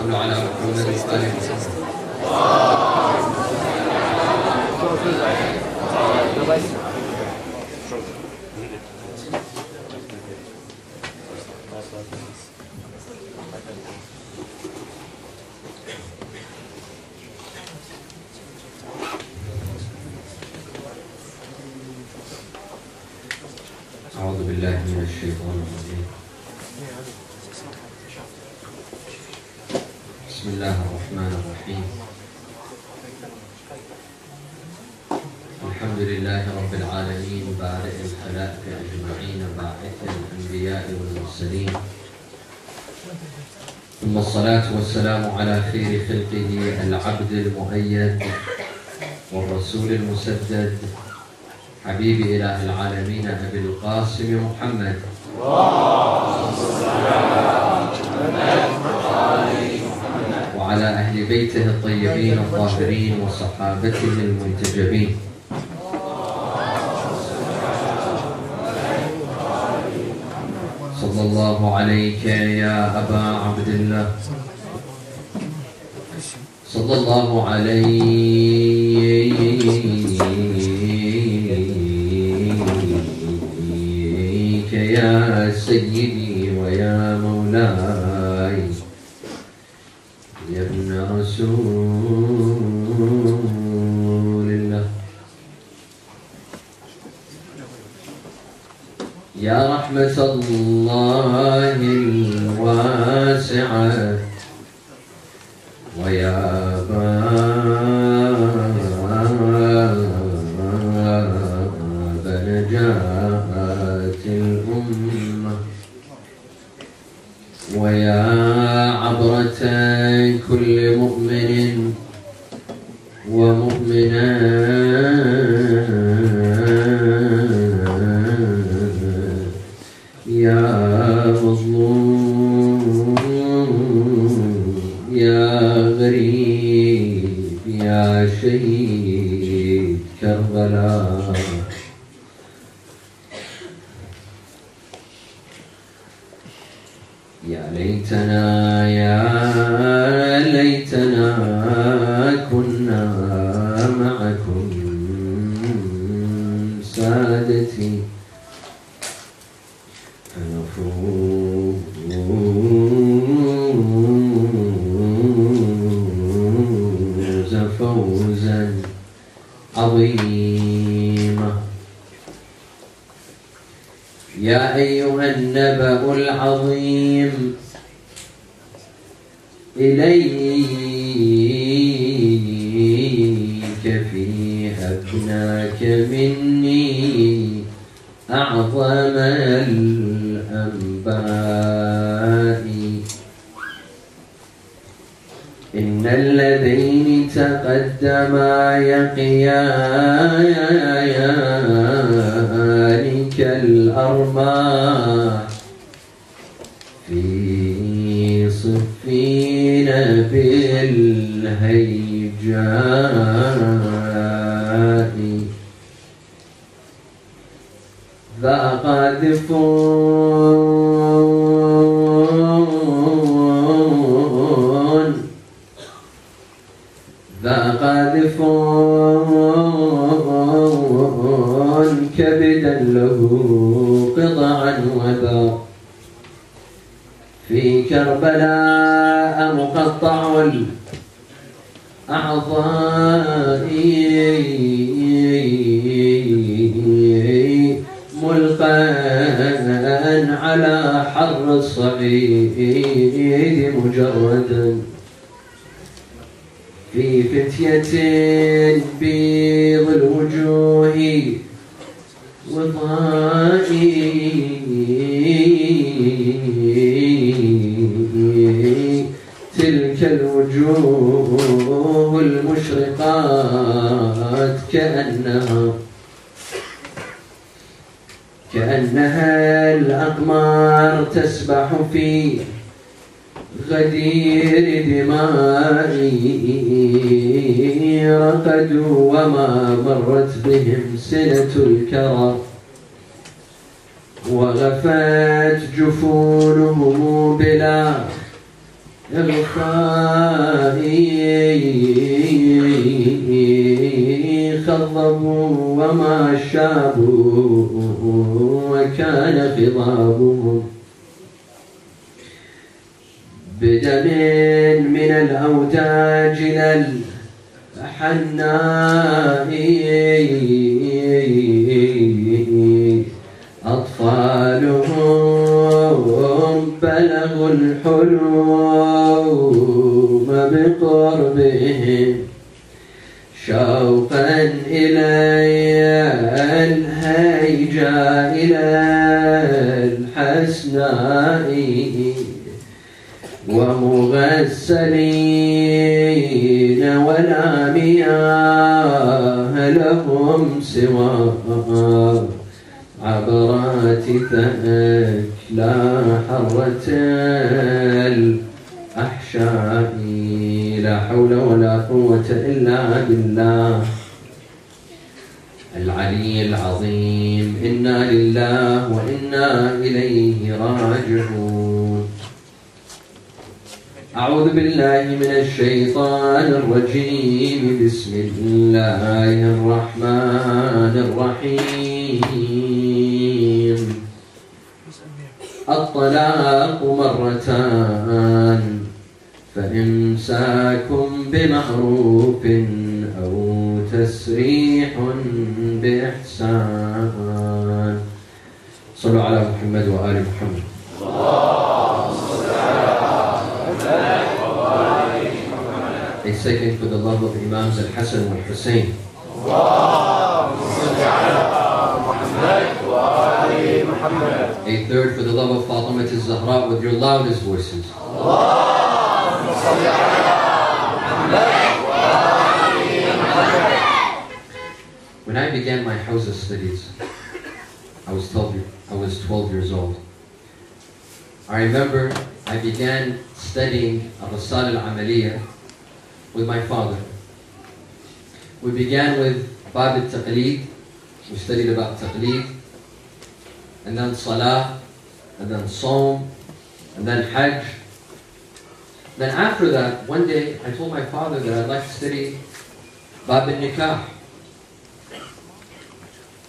صلوا على محمد وآله أعوذ بالله من الشيطان الرجيم. بسم الله الرحمن الرحيم. الحمد لله رب العالمين بارئ الخلائق أجمعين باعث الأنبياء والمرسلين، ثم الصلاة والسلام على خير خلقه العبد المؤيد والرسول المسدد حبيب إله العالمين أبي القاسم محمد وعلى أهل بيته الطيبين الطاهرين وصحابته المنتجبين. صلى الله عليك يا أبا عبد الله، صلى الله عليك يا سيدي ويا مولاي يا ابن رسول الله، يا رحمة الله الواسعة ويا باب نجاة الأمة ويا عبرة كل مؤمن ومؤمنة يا مظلوم يا غريب يا شهيد كربلاء، يا ليتنا كنا معكم سادتي فنفوز فوزا عظيما. يا أيها النبأ العظيم إليك في أبناك مني أعظم الأنباء، إن اللذين تقدما يقيان كالأرماح في صفين بالهيجاء، ذاقذفون كبدا له قطعا وذا في كربلاء مقطع الأعضاء ملقا على حر الصعيد مجردا في فتية بيض الوجوه وضائي تلك الوجوه المشرقات كأنها كأنها الأقمار تسبح في غدير دمائي رقدوا وما مرت بهم سنة الكرى وغفت جفونهم بلا إغفاء خضبوا وما شابوا وكان خضابهم بدم من الأوداج الحناء أطفالهم بلغوا الحلوم بقربهم شوقا إلي الهيجا إلى الحسناء ومغسلين ولا مياه لهم سوى عبرات ثأكلا حرة الأحشاء لا حول ولا قوة إلا بالله العلي العظيم إنا لله وإنا إليه راجعون أعوذ بالله من الشيطان الرجيم بسم الله الرحمن الرحيم الطلاق مرتان فإمساك بمعروف أو تسريح بإحسان صلوا على محمد وآل محمد A second for the love of Imams Al-Hassan and Hussein. A third for the love of Fatima al-Zahra with your loudest voices. When I began my Hawza studies, I was 12 years old. I remember I began studying Al-Rasal al-Amaliyah with my father. We began with Bab al-Taqleed. We studied about Taqleed, and then Salah, and then Sawm, and then Hajj. Then after that, one day I told my father that I'd like to study Bab al-Nikah,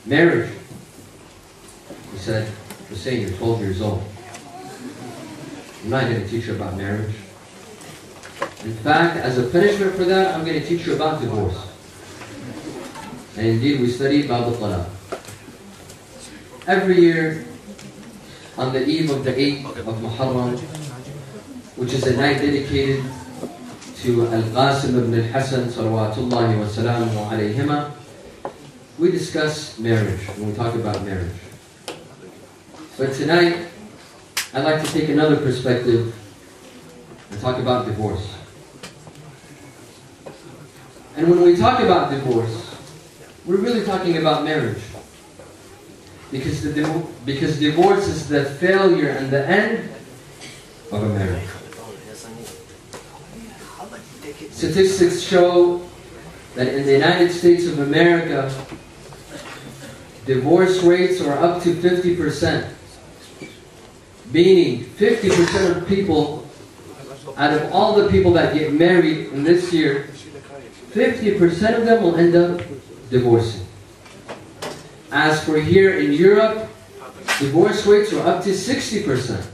marriage. He said, Hussein, you're 12 years old. I'm not going to teach you about marriage. In fact, as a punishment for that, I'm going to teach you about divorce. And indeed, we studied Bab al-Talaq. Every year, on the eve of the 8th of Muharram, which is a night dedicated to Al-Qasim ibn al-Hasan, salawatullahi wa salamuhu alayhima, we discuss marriage, when we talk about marriage. But tonight, I'd like to take another perspective and talk about divorce. And when we talk about divorce, we're really talking about marriage. Because divorce is the failure and the end of a marriage. Statistics show that in the United States of America, divorce rates are up to 50%. Meaning 50% of people, out of all the people that get married in this year, 50% of them will end up divorcing. As for here in Europe, divorce rates are up to 60%,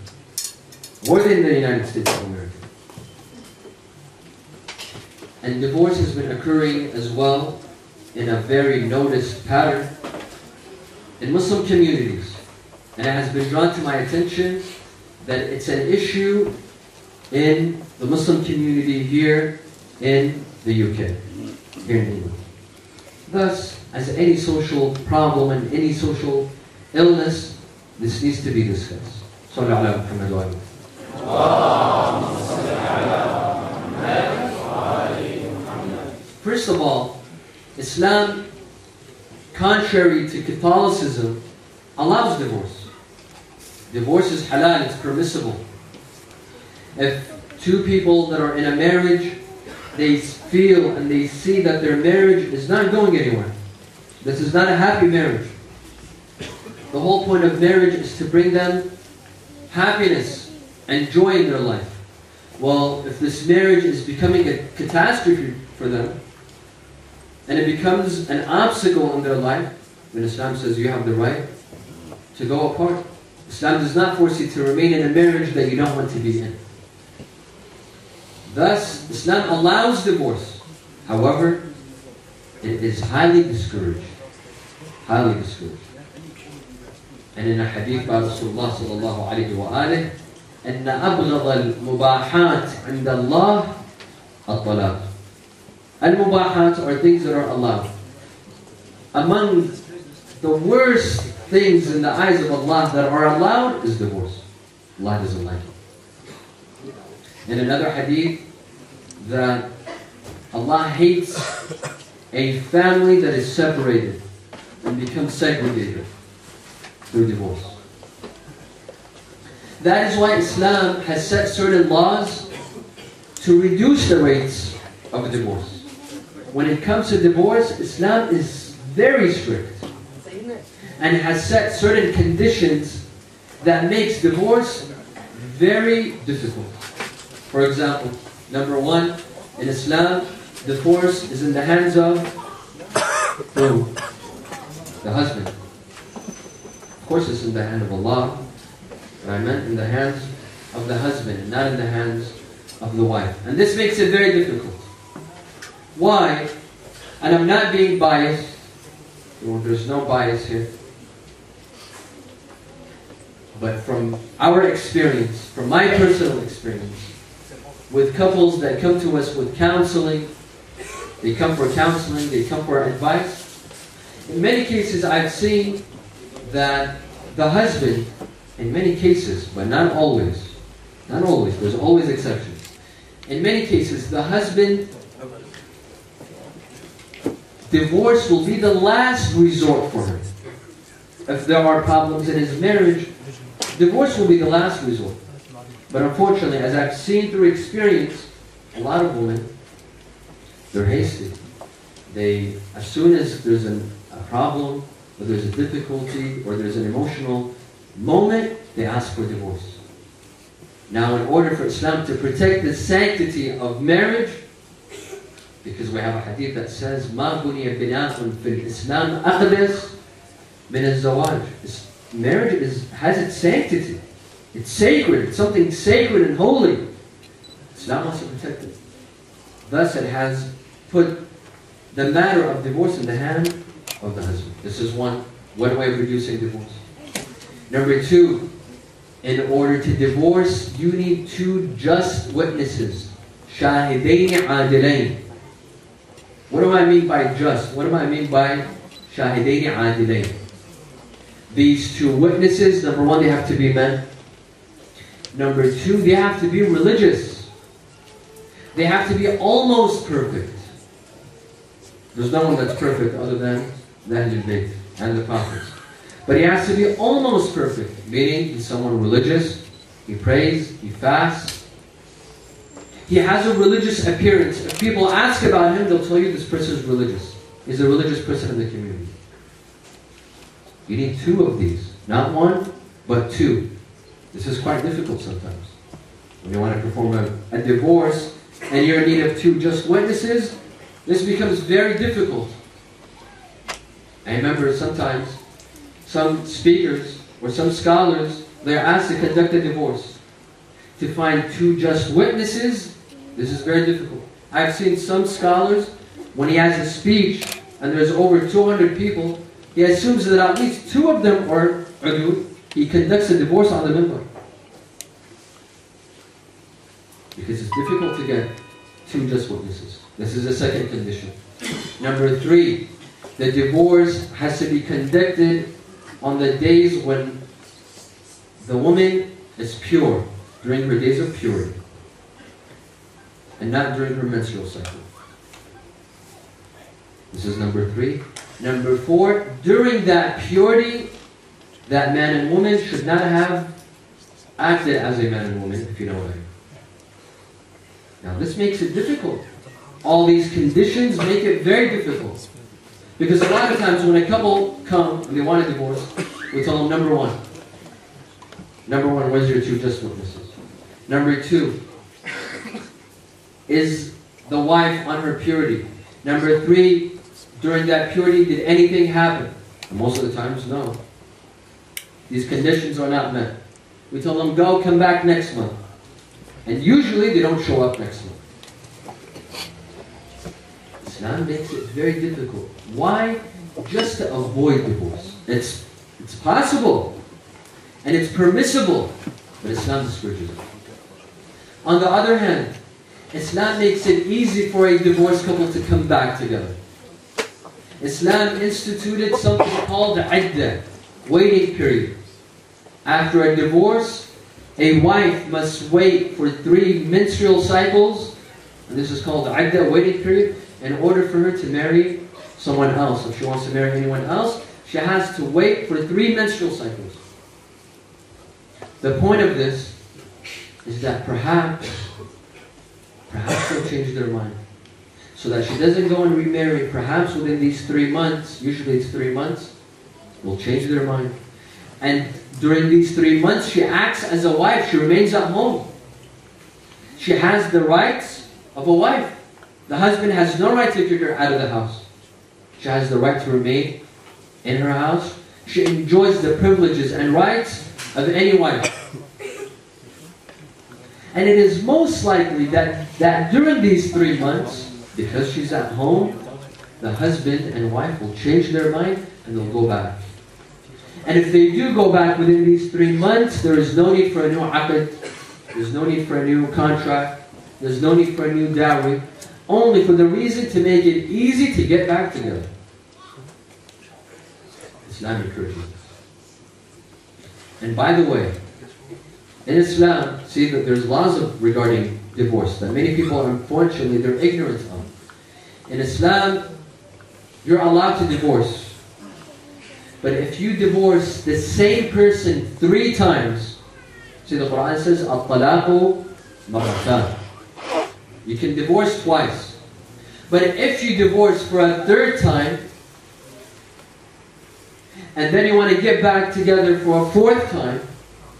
more than the United States of America. And divorce has been occurring as well in a very noticed pattern in Muslim communities. And it has been drawn to my attention that it's an issue in the Muslim community here in the UK, here in England. Thus, as any social problem and any social illness, this needs to be discussed. Sallu ala Muhammad wa alihi. First of all, Islam, contrary to Catholicism, allows divorce. Divorce is halal, it's permissible. If two people that are in a marriage, they feel and they see that their marriage is not going anywhere. This is not a happy marriage. The whole point of marriage is to bring them happiness and joy in their life. Well, if this marriage is becoming a catastrophe for them, and it becomes an obstacle in their life, then Islam says you have the right to go apart. Islam does not force you to remain in a marriage that you don't want to be in. Thus, Islam allows divorce. However, it is highly discouraged. Highly discouraged. And in a hadith by Rasulullah sallallahu alayhi wa alihi, أن أبغض المباحات عند الله الطلاق. Al-mubahat are things that are allowed. Among the worst things in the eyes of Allah that are allowed is divorce. Allah doesn't like it. In another hadith, that Allah hates a family that is separated and becomes segregated through divorce. That is why Islam has set certain laws to reduce the rates of divorce. When it comes to divorce, Islam is very strict and has set certain conditions that makes divorce very difficult. For example, number one, in Islam, divorce is in the hands of who? The husband. Of course it's in the hand of Allah, but I meant in the hands of the husband and not in the hands of the wife. And this makes it very difficult. Why? And I'm not being biased. Well, there's no bias here. But from our experience, from my personal experience, with couples that come to us with counseling, they come for counseling, they come for advice. In many cases, I've seen that the husband, in many cases, but not always, there's always exceptions. In many cases, the husband, divorce will be the last resort for him. If there are problems in his marriage, divorce will be the last resort. But unfortunately, as I've seen through experience, a lot of women, they're hasty. As soon as there's a problem, or there's a difficulty, or there's an emotional moment, they ask for divorce. Now, in order for Islam to protect the sanctity of marriage, because we have a hadith that says, مَا بُنِيَ بِنَاءٌ فِي الْإِسْلَامِ أَقْدَسْ مِنَ الزَّوَاجِ. Marriage has its sanctity. It's sacred. It's something sacred and holy. Islam wants to protect it. Thus, it has put the matter of divorce in the hand of the husband. This is one way of reducing divorce. Number two, in order to divorce, you need two just witnesses. شاهدين عادلين. What do I mean by just? What do I mean by شاهدين عادلين? These two witnesses, number one, they have to be men. Number two, they have to be religious. They have to be almost perfect. There's no one that's perfect other than the Ahlul Bayt and the prophets. But he has to be almost perfect, meaning he's someone religious, he prays, he fasts. He has a religious appearance. If people ask about him, they'll tell you this person is religious. He's a religious person in the community. You need two of these. Not one, but two. This is quite difficult sometimes. When you want to perform a divorce and you're in need of two just witnesses, this becomes very difficult. I remember sometimes some speakers or some scholars, they're asked to conduct a divorce. To find two just witnesses, this is very difficult. I've seen some scholars, when he has a speech and there's over 200 people, he assumes that at least two of them are udud. He conducts a divorce on the minbar. Because it's difficult to get two just witnesses. This is the second condition. Number three, the divorce has to be conducted on the days when the woman is pure, during her days of purity, and not during her menstrual cycle. This is number three. Number four, during that purity, that man and woman should not have acted as a man and woman, if you know what I mean. Now this makes it difficult. All these conditions make it very difficult. Because a lot of times when a couple come and they want a divorce, we tell them, number one, where's your two just witnesses? Number two, is the wife on her purity? Number three, during that purity, did anything happen? And most of the times, no. These conditions are not met. We tell them, go, come back next month. And usually they don't show up next month. Islam makes it very difficult. Why? Just to avoid divorce. It's possible. And it's permissible. But Islam discourages it. On the other hand, Islam makes it easy for a divorced couple to come back together. Islam instituted something called the iddah, waiting period. After a divorce, a wife must wait for 3 menstrual cycles, and this is called the iddah, waiting period, in order for her to marry someone else. If she wants to marry anyone else, she has to wait for 3 menstrual cycles. The point of this is that perhaps they'll change their mind. So that she doesn't go and remarry. Perhaps within these 3 months, usually it's 3 months, will change their mind. And during these 3 months, she acts as a wife. She remains at home. She has the rights of a wife. The husband has no right to kick her out of the house. She has the right to remain in her house. She enjoys the privileges and rights of any wife. And it is most likely that during these 3 months, because she's at home, the husband and wife will change their mind and they'll go back. And if they do go back within these 3 months, there is no need for a new aqd, there's no need for a new contract, there's no need for a new dowry, only for the reason to make it easy to get back together. Islam encourages this. And by the way, in Islam, see that there's laws regarding divorce that many people, unfortunately, they're ignorant of. In Islam, you're allowed to divorce. But if you divorce the same person 3 times, see the Quran says, "At-talaqu marratan." You can divorce twice. But if you divorce for a 3rd time, and then you want to get back together for a 4th time,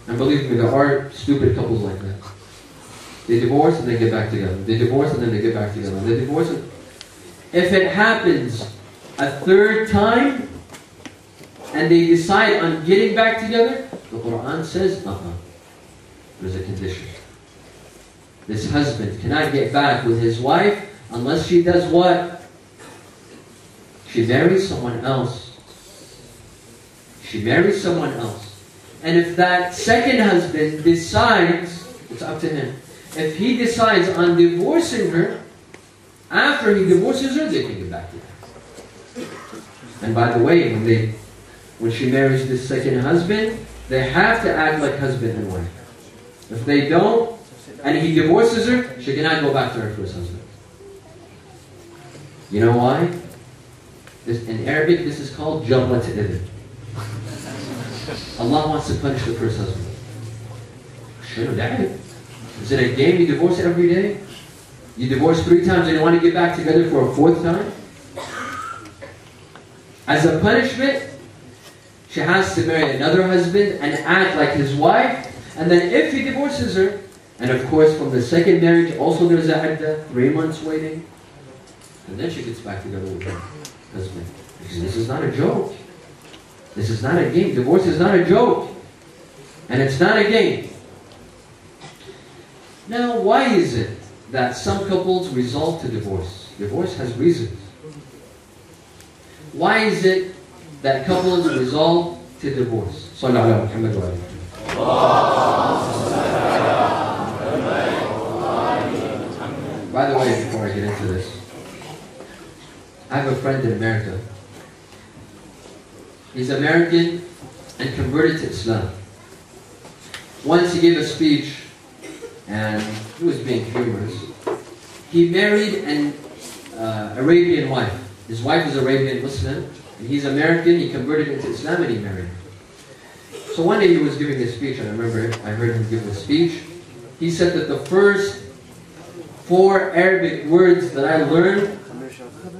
and believe me, there are stupid couples like that. They divorce and they get back together. They divorce and then they get back together. They divorce and... If it happens a 3rd time, and they decide on getting back together, the Quran says, there's a condition. This husband cannot get back with his wife unless she does what? She marries someone else. She marries someone else. And if that second husband decides, it's up to him. If he decides on divorcing her, after he divorces her, they can get back together. And by the way, when she marries this second husband, they have to act like husband and wife. If they don't, and he divorces her, she cannot go back to her first husband. You know why? In Arabic, this is called Jablat Ibn. Allah wants to punish the first husband. Is it a game you divorce every day? You divorce 3 times and you want to get back together for a 4th time? As a punishment, she has to marry another husband and act like his wife. And then if he divorces her, and of course from the second marriage also there's a iddah, 3 months waiting, and then she gets back together with her husband. This is not a joke. This is not a game. Divorce is not a joke. And it's not a game. Now, why is it that some couples resolve to divorce? Divorce has reasons. Why is it that couples resolve to divorce? Sallallahu Alaihi Wasallam. By the way, before I get into this, I have a friend in America. He's American and converted to Islam. Once he gave a speech, and he was being humorous. He married an Arabian wife. His wife is Arabian Muslim, and he's American. He converted into Islam and he married her. So one day he was giving a speech, and I remember I heard him give a speech. He said that the first 4 Arabic words that I learned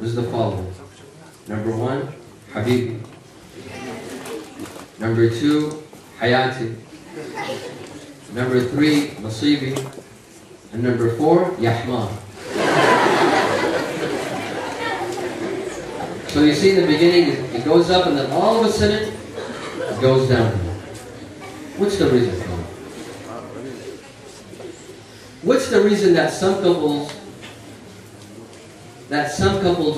was the following. Number 1, Habibi. Number 2, Hayati. Number 3, Nasibi. And number 4, Yahma. So you see in the beginning, it goes up and then all of a sudden, it goes down. What's the reason for that? What's the reason that some couples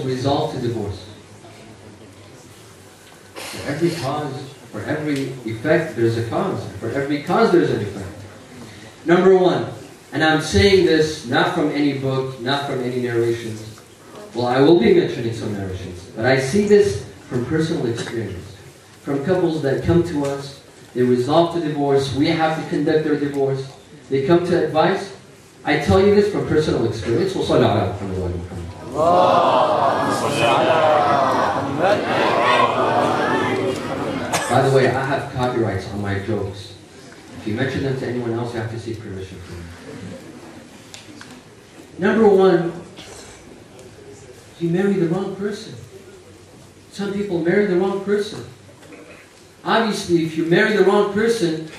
resolve to divorce? For every cause, for every effect, there's a cause. For every cause, there's an effect. Number 1, and I'm saying this not from any book, not from any narrations. Well, I will be mentioning some narrations, but I see this from personal experience. From couples that come to us, they resolve to divorce, we have to conduct their divorce, they come to advice. I tell you this from personal experience. By the way, I have copyrights on my jokes. If you mention them to anyone else, you have to seek permission from them. Number 1, you marry the wrong person. Some people marry the wrong person. Obviously, if you marry the wrong person,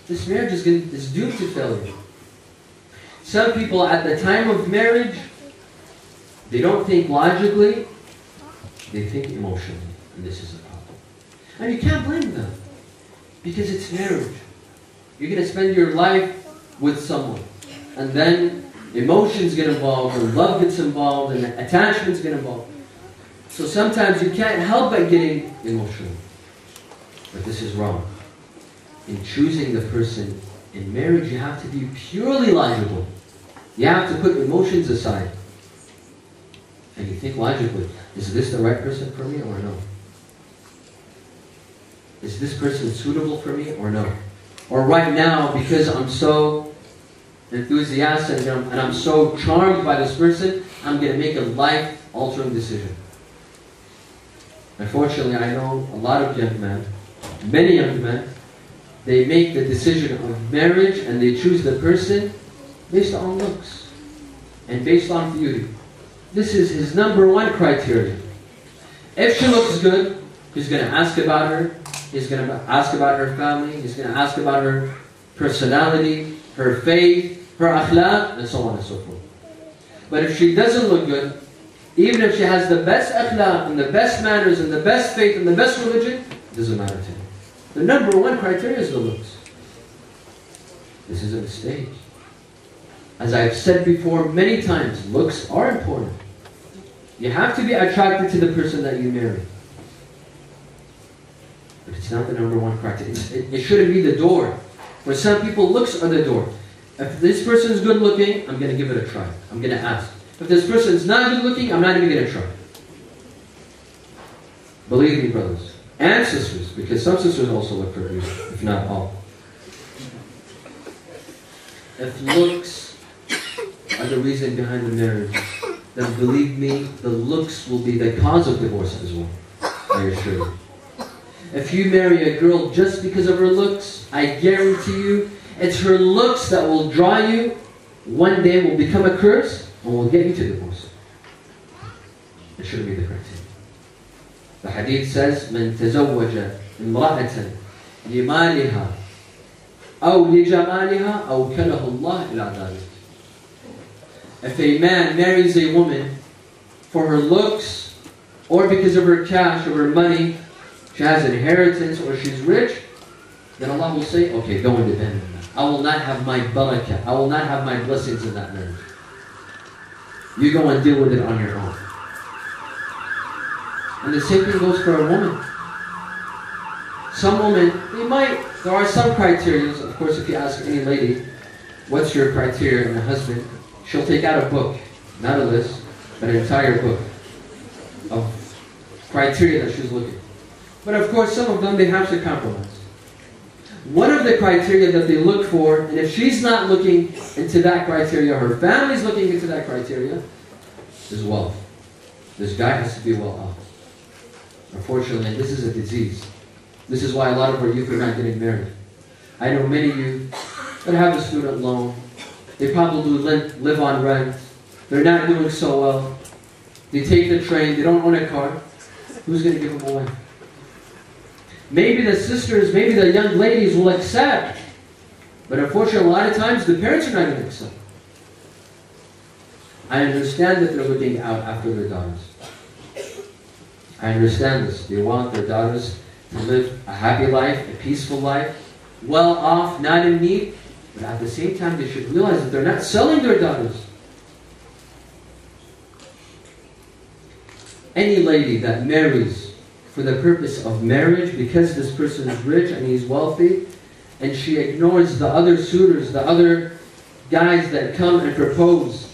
this marriage is doomed to failure. Some people at the time of marriage, they don't think logically, they think emotionally. And this is a problem. And you can't blame them. Because it's marriage. You're going to spend your life with someone. And then emotions get involved, and love gets involved, and attachments get involved. So sometimes you can't help but getting emotional. But this is wrong. In choosing the person in marriage, you have to be purely logical. You have to put emotions aside. And you think logically, is this the right person for me or no? Is this person suitable for me or no? Or right now, because I'm so enthusiastic and I'm so charmed by this person, I'm going to make a life-altering decision. Unfortunately, I know a lot of young men, many young men, they make the decision of marriage and they choose the person based on looks and based on beauty. This is his number 1 criteria. If she looks good, he's going to ask about her. He's going to ask about her family. He's going to ask about her personality, her faith, her akhlaq, and so on and so forth. But if she doesn't look good, even if she has the best akhlaq and the best manners and the best faith and the best religion, it doesn't matter to him. The number 1 criteria is the looks. This is a mistake. As I've said before many times, looks are important. You have to be attracted to the person that you marry. But it's not the number 1 criteria. It shouldn't be the door. For some people, looks are the door. If this person is good looking, I'm going to give it a try. I'm going to ask. If this person is not good looking, I'm not even going to try. Believe me, brothers and sisters, because some sisters also look for beauty, if not all. If looks are the reason behind the marriage, then believe me, the looks will be the cause of divorce as well. I assure you. If you marry a girl just because of her looks, I guarantee you, it's her looks that will draw you, one day will become a curse, and will get you to divorce. It shouldn't be the criteria. The hadith says, من تزوج امرأة لمالها أو لجمالها أوكله الله إلى ذلك. If a man marries a woman for her looks, or because of her cash or her money, she has inheritance or she's rich, then Allah will say, okay, go and depend on that. I will not have my barakah, I will not have my blessings in that marriage. You go and deal with it on your own. And the same thing goes for a woman. Some women, there are some criteria. Of course, if you ask any lady, what's your criteria in a husband, she'll take out a book, not a list, but an entire book of criteria that she's looking. But of course, some of them, they have to compromise. One of the criteria that they look for, and if she's not looking into that criteria, her family's looking into that criteria, is wealth. This guy has to be well off. Unfortunately, this is a disease. This is why a lot of our youth are not getting married. I know many youth that have a student loan. They probably live on rent. They're not doing so well. They take the train. They don't own a car. Who's going to give them away? Maybe the sisters, maybe the young ladies will accept. But unfortunately, a lot of times, the parents are not going to accept. I understand that they're looking out after their daughters. I understand this. They want their daughters to live a happy life, a peaceful life, well off, not in need. But at the same time, they should realize that they're not selling their daughters. Any lady that marries for the purpose of marriage, because this person is rich and he's wealthy, and she ignores the other suitors, the other guys that come and propose,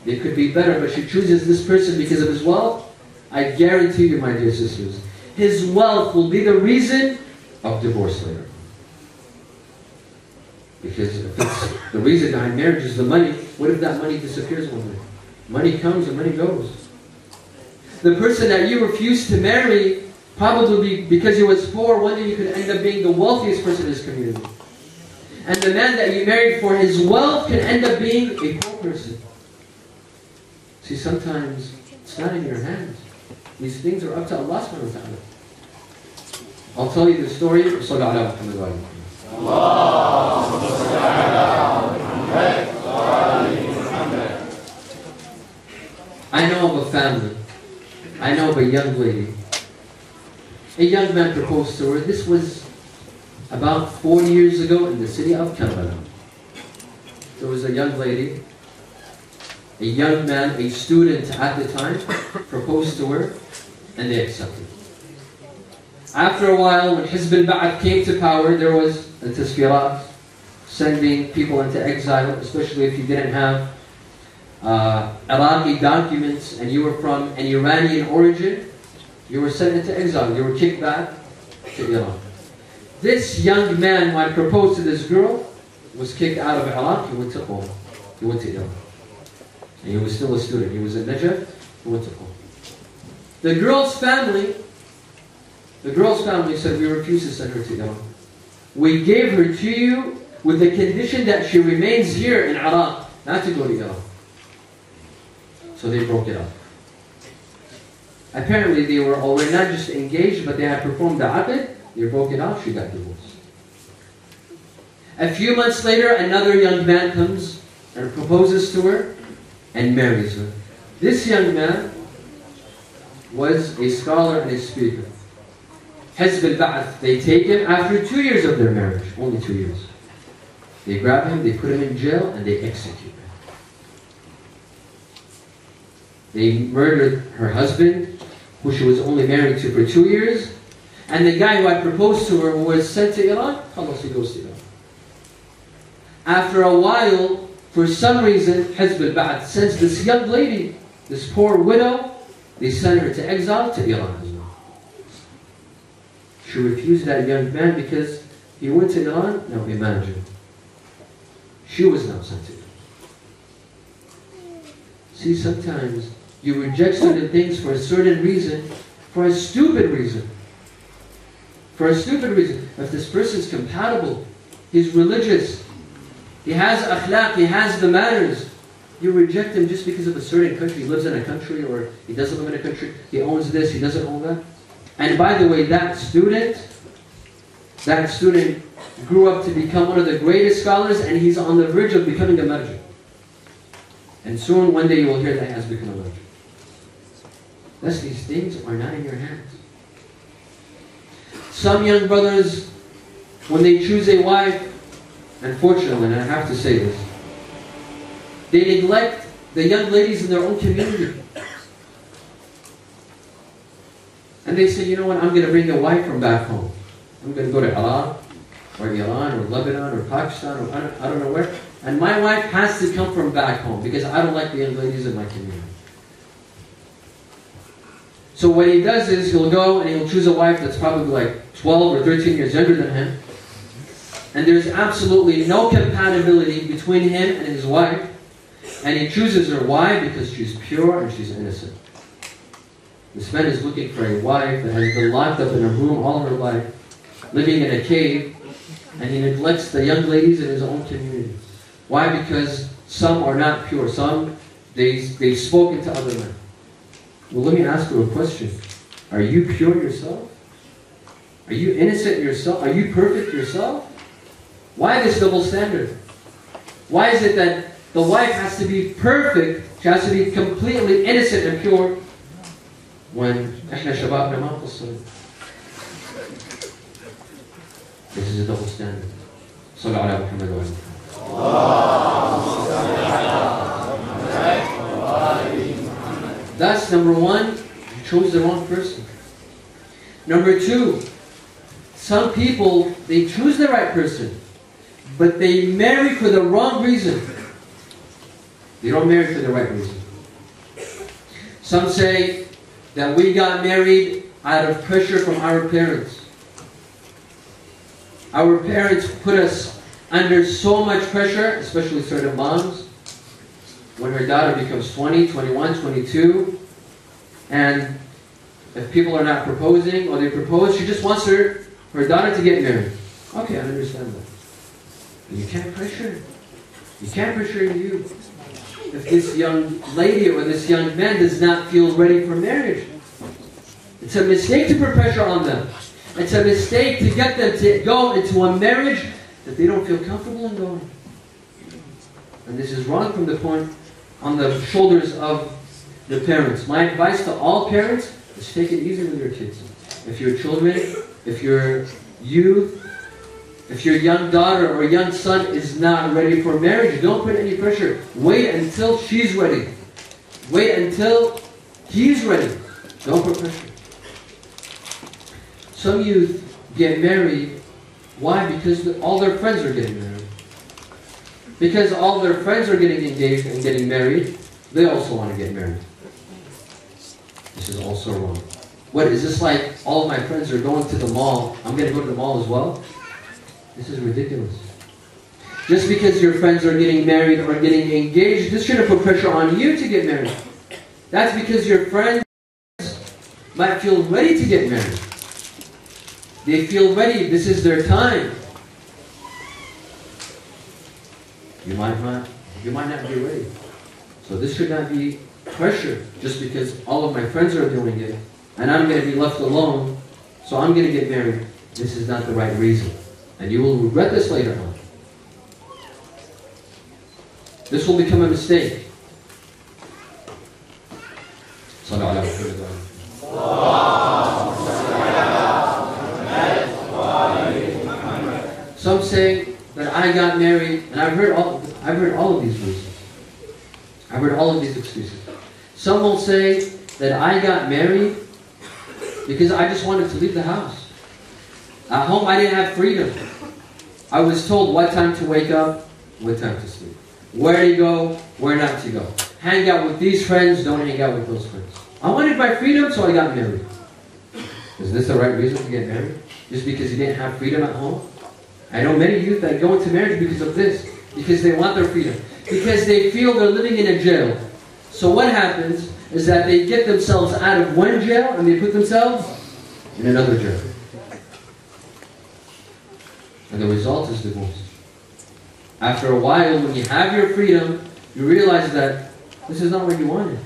they could be better, but she chooses this person because of his wealth, I guarantee you, my dear sisters, his wealth will be the reason of divorce later. Because if it's the reason behind marriage is the money, what if that money disappears one day? Money comes and money goes. The person that you refused to marry, probably because he was poor, one day you could end up being the wealthiest person in his community. And the man that you married for his wealth can end up being a poor person. See, sometimes it's not in your hands. These things are up to Allah subhanahu wa ta'ala. I'll tell you the story. I know of a family. I know of a young lady. A young man proposed to her. This was about 40 years ago in the city of Karbala. There was a young lady, a young man, a student at the time, proposed to her, and they accepted. After a while, when Hizb al-Ba'ath came to power, there was a tasfirat, sending people into exile, especially if you didn't have Iraqi documents and you were from an Iranian origin, you were sent into exile. You were kicked back to Iran. This young man, who had proposed to this girl, was kicked out of Iraq. He went to Qom. He went to Iran. And he was still a student. He was in Najaf. He went to Qom. The girl's family said, we refuse to send her to Iran. We gave her to you with the condition that she remains here in Iraq, not to go to Iran. So they broke it up. Apparently they were already not just engaged, but they had performed the aqd. They broke it off, she got divorced. A few months later, another young man comes and proposes to her and marries her. This young man was a scholar and a speaker. Hizb al-Ba'ath, they take him after 2 years of their marriage, only 2 years. They grab him, they put him in jail, and they execute him. They murdered her husband, who she was only married to for 2 years, and the guy who had proposed to her was sent to Iran. He goes to Iran. After a while, for some reason, Hizb al-Ba'ath sends this young lady, this poor widow, they send her to exile to Iran as well. She refused that young man because he went to Iran. Now imagine. She was now sent to Iran. See, sometimes you reject certain things for a certain reason, for a stupid reason. For a stupid reason. If this person is compatible, he's religious, he has akhlaq, he has the manners, you reject him just because of a certain country. He lives in a country, or he doesn't live in a country, he owns this, he doesn't own that. And by the way, that student grew up to become one of the greatest scholars, and he's on the verge of becoming a marja. And soon, one day, you will hear that he has become a marja. Thus, these things are not in your hands. Some young brothers, when they choose a wife, unfortunately, and I have to say this, they neglect the young ladies in their own community. And they say, you know what, I'm going to bring a wife from back home. I'm going to go to Iraq, or Iran, or Lebanon, or Pakistan, or I don't know where. And my wife has to come from back home, because I don't like the young ladies in my community. So what he does is, he'll go and he'll choose a wife that's probably like 12 or 13 years younger than him. And there's absolutely no compatibility between him and his wife. And he chooses her. Why? Because she's pure and she's innocent. This man is looking for a wife that has been locked up in a room all her life. living in a cave, and he neglects the young ladies in his own community. Why? Because some are not pure. Some, they've spoken to other men. Well, let me ask you a question. Are you pure yourself? Are you innocent yourself? Are you perfect yourself? Why this double standard? Why is it that the wife has to be perfect, she has to be completely innocent and pure, when احنا شبابنا ما قصروا? This is a double standard. صلوا على محمد وعلى محمد. That's number one, you chose the wrong person. Number two, some people, they choose the right person, but they marry for the wrong reason. They don't marry for the right reason. Some say that we got married out of pressure from our parents. Our parents put us under so much pressure, especially certain moms, when her daughter becomes 20, 21, 22, and if people are not proposing or they propose, she just wants her daughter to get married. Okay, I understand that. But you can't pressure. You can't pressure you. If this young lady or this young man does not feel ready for marriage, it's a mistake to put pressure on them. It's a mistake to get them to go into a marriage that they don't feel comfortable in going. And this is wrong from the point on the shoulders of the parents. My advice to all parents is take it easy with your kids. If your children, if your youth, if your young daughter or young son is not ready for marriage, don't put any pressure. Wait until she's ready. Wait until he's ready. Don't put pressure. Some youth get married. Why? Because all their friends are getting married. Because all their friends are getting engaged and getting married, they also want to get married. This is also wrong. What, is this like all of my friends are going to the mall, I'm going to go to the mall as well? This is ridiculous. Just because your friends are getting married or getting engaged, this shouldn't put pressure on you to get married. That's because your friends might feel ready to get married. They feel ready. This is their time. You might not be ready. So this should not be pressure just because all of my friends are doing it and I'm going to be left alone, so I'm going to get married. This is not the right reason. And you will regret this later on. This will become a mistake. Some say that I got married, and I've heard all of these reasons. I've heard all of these excuses. Some will say that I got married because I just wanted to leave the house. At home, I didn't have freedom. I was told what time to wake up, what time to sleep. Where to go, where not to go. Hang out with these friends, don't hang out with those friends. I wanted my freedom, so I got married. Is this the right reason to get married? Just because you didn't have freedom at home? I know many youth that go into marriage because of this. Because they want their freedom. Because they feel they're living in a jail. So what happens is that they get themselves out of one jail and they put themselves in another jail. And the result is divorce. After a while, when you have your freedom, you realize that this is not what you wanted.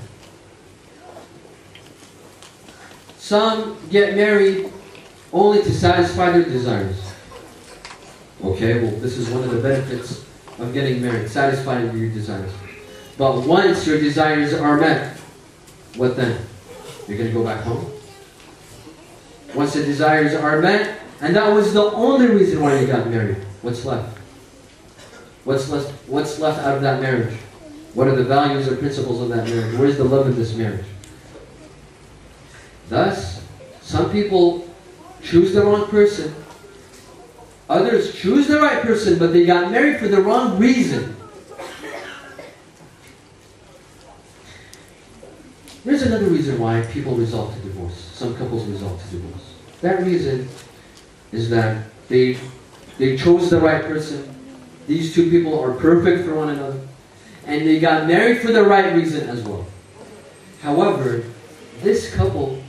Some get married only to satisfy their desires. Okay, well, this is one of the benefits of getting married, satisfying your desires. But once your desires are met, what then? You're going to go back home? Once the desires are met, and that was the only reason why you got married, what's left? What's left out of that marriage? What are the values or principles of that marriage? Where's the love of this marriage? Thus, some people choose the wrong person. Others choose the right person, but they got married for the wrong reason. There's another reason why people resort to divorce. Some couples resort to divorce. That reason is that they chose the right person. These two people are perfect for one another. And they got married for the right reason as well. However, this couple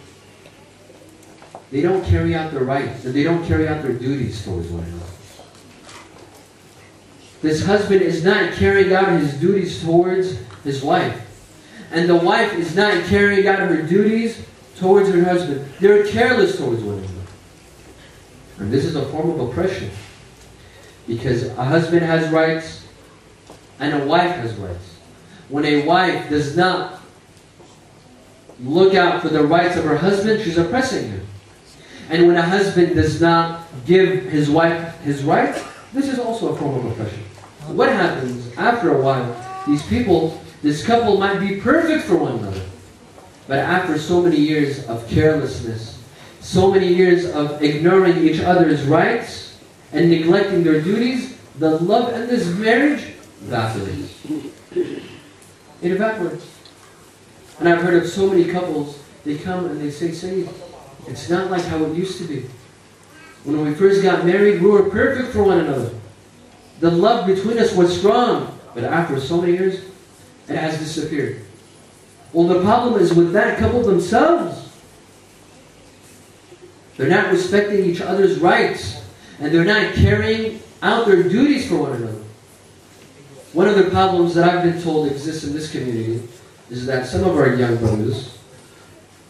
they don't carry out their rights, and they don't carry out their duties towards one another. This husband is not carrying out his duties towards his wife. And the wife is not carrying out her duties towards her husband. They're careless towards one another. And this is a form of oppression. Because a husband has rights and a wife has rights. When a wife does not look out for the rights of her husband, she's oppressing him. And when a husband does not give his wife his rights, this is also a form of oppression. What happens after a while? This couple might be perfect for one another. But after so many years of carelessness, so many years of ignoring each other's rights and neglecting their duties, the love in this marriage evaporates. It evaporates. And I've heard of so many couples, they come and they say, Sayyid, it's not like how it used to be. When we first got married, we were perfect for one another. The love between us was strong. But after so many years, it has disappeared. Well, the problem is with that couple themselves. They're not respecting each other's rights. And they're not carrying out their duties for one another. One of the problems that I've been told exists in this community is that some of our young brothers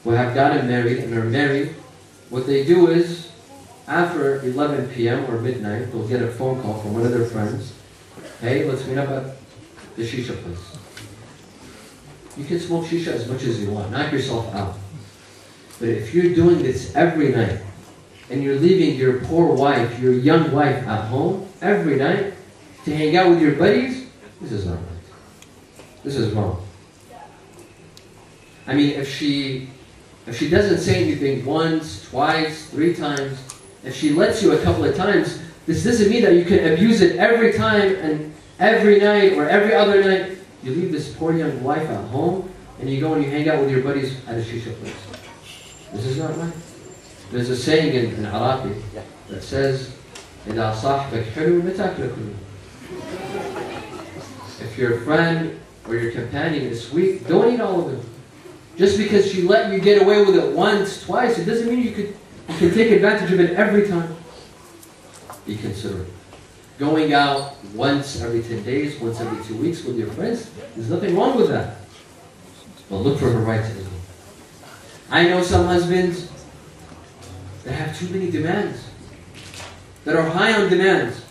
who have gotten married and are married, what they do is, after 11 p.m. or midnight, they'll get a phone call from one of their friends. Hey, let's meet up at the shisha place. You can smoke shisha as much as you want. Knock yourself out. But if you're doing this every night, and you're leaving your poor wife, your young wife at home, every night, to hang out with your buddies, this is not right. This is wrong. I mean, if she doesn't say anything once, twice, 3 times, if she lets you a couple of times, this doesn't mean that you can abuse it every time and every night or every other night. You leave this poor young wife at home and you go and you hang out with your buddies at a shisha place. This is not right. There's a saying in Arabic that says, إِذَا صَاحْبَكْ حِلُو مَتَاكْلَ كُلُّ. If your friend or your companion is sweet, don't eat all of it. Just because she let you get away with it once, twice, it doesn't mean you can take advantage of it every time. Be considerate. Going out once every 10 days, once every 2 weeks with your friends, there's nothing wrong with that. But look for her rights as well. I know some husbands that have too many demands, that are high on demands.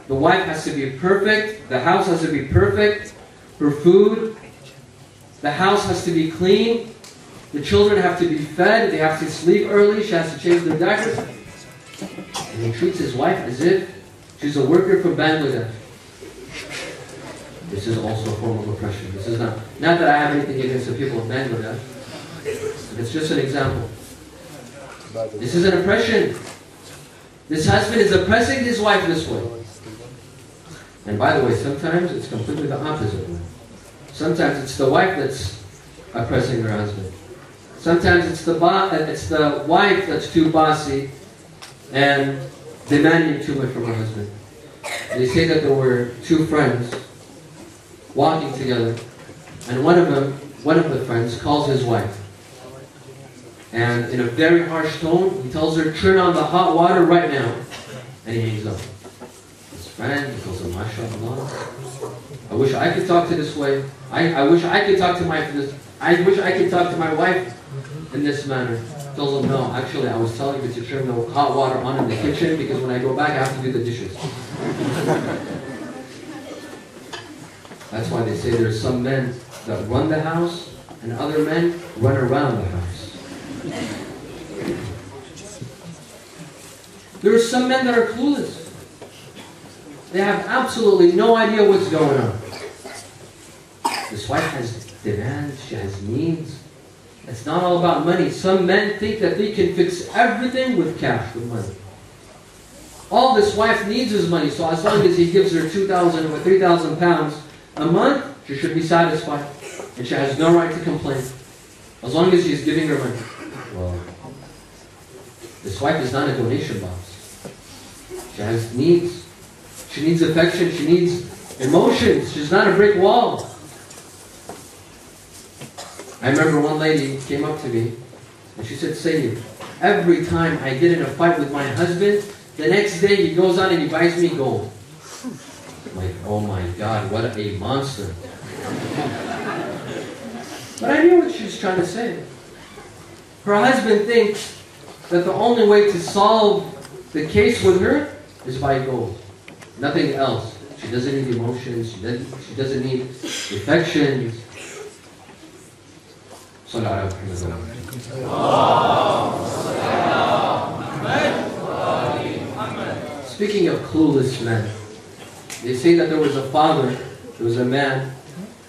The wife has to be perfect, the house has to be perfect, her food, the house has to be clean, the children have to be fed, they have to sleep early, she has to change their diapers. And he treats his wife as if she's a worker from Bangladesh. This is also a form of oppression. This is not that I have anything against the people of Bangladesh. It's just an example. This is an oppression. This husband is oppressing his wife this way. And by the way, sometimes it's completely the opposite way. Sometimes it's the wife that's oppressing her husband. Sometimes it's the wife that's too bossy and demanding too much from her husband. They say that there were 2 friends walking together, and one of the friends calls his wife. And in a very harsh tone, he tells her, turn on the hot water right now. And he hangs up. His friend, he calls her, MashaAllah. I wish I could talk to this way. I wish I could talk to my wife in this manner. Tells him, no, actually I was telling you to turn the hot water on in the kitchen because when I go back I have to do the dishes. That's why they say there's some men that run the house and other men run around the house. There are some men that are clueless. They have absolutely no idea what's going on. This wife has demands, she has needs. It's not all about money. Some men think that they can fix everything with cash, with money. All this wife needs is money, so as long as he gives her 2,000 or 3,000 pounds a month, she should be satisfied. And she has no right to complain. As long as she's giving her money. Well, this wife is not a donation box. She has needs. She needs affection. She needs emotions. She's not a brick wall. I remember one lady came up to me and she said, Sayyid, every time I get in a fight with my husband, the next day he goes on and he buys me gold. I'm like, oh my God, what a monster. But I knew what she was trying to say. Her husband thinks that the only way to solve the case with her is by gold. Nothing else. She doesn't need emotions. She doesn't need affections. Speaking of clueless men, they say that there was a father, there was a man,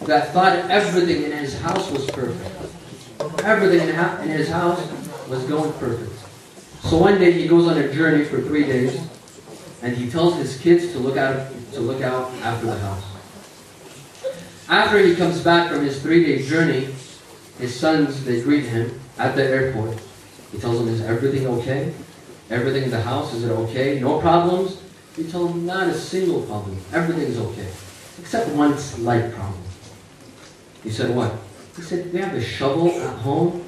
that thought everything in his house was perfect. Everything in his house was going perfect. So one day he goes on a journey for 3 days, and he tells his kids to look out after the house. After he comes back from his 3-day journey, his sons, they greet him at the airport. He tells them, is everything okay? Everything in the house, is it okay? No problems? He told them, not a single problem. Everything's okay. Except one slight problem. He said, what? He said, we have a shovel at home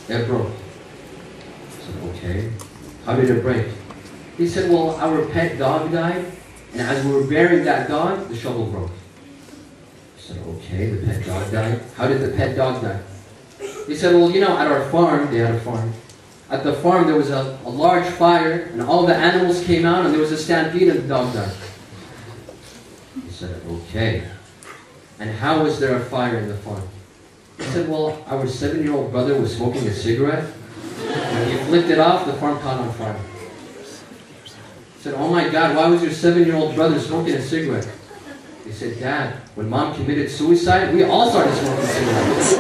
that broke. I said, okay. How did it break? He said, well, our pet dog died, and as we were burying that dog, the shovel broke. I said, okay, the pet dog died. How did the pet dog die? He said, well, you know, at our farm, they had a farm. At the farm, there was a large fire, and all the animals came out, and there was a stampede, and the dog died. He said, okay. And how was there a fire in the farm? He said, well, our 7-year-old brother was smoking a cigarette. When he flicked it off, the farm caught on fire. He said, oh my God, why was your 7-year-old brother smoking a cigarette? He said, Dad, when Mom committed suicide, we all started smoking cigarettes.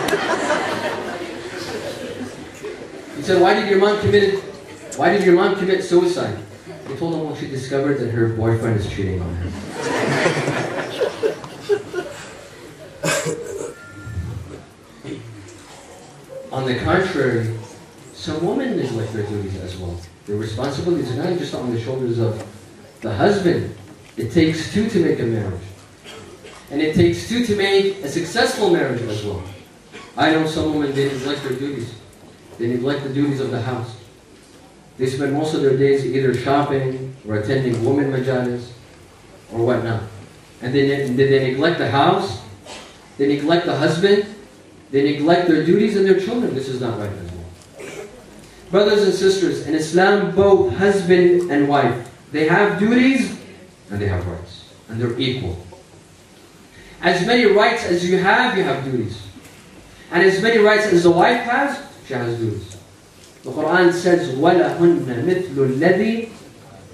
He said, why did your mom commit suicide? He told him, well, she discovered that her boyfriend is cheating on her. On the contrary, some women neglect their duties as well. Their responsibilities are not just on the shoulders of the husband. It takes two to make a marriage. And it takes two to make a successful marriage as well. I know some women, they neglect their duties. They neglect the duties of the house. They spend most of their days either shopping or attending women Majalis or whatnot. And they neglect the house, they neglect the husband, they neglect their duties and their children. This is not right as well. Brothers and sisters, in Islam, both husband and wife, they have duties and they have rights. And they're equal. As many rights as you have duties. And as many rights as the wife has, she has duties. The Quran says, وَلَهُنَّ مِثْلُ الَّذِي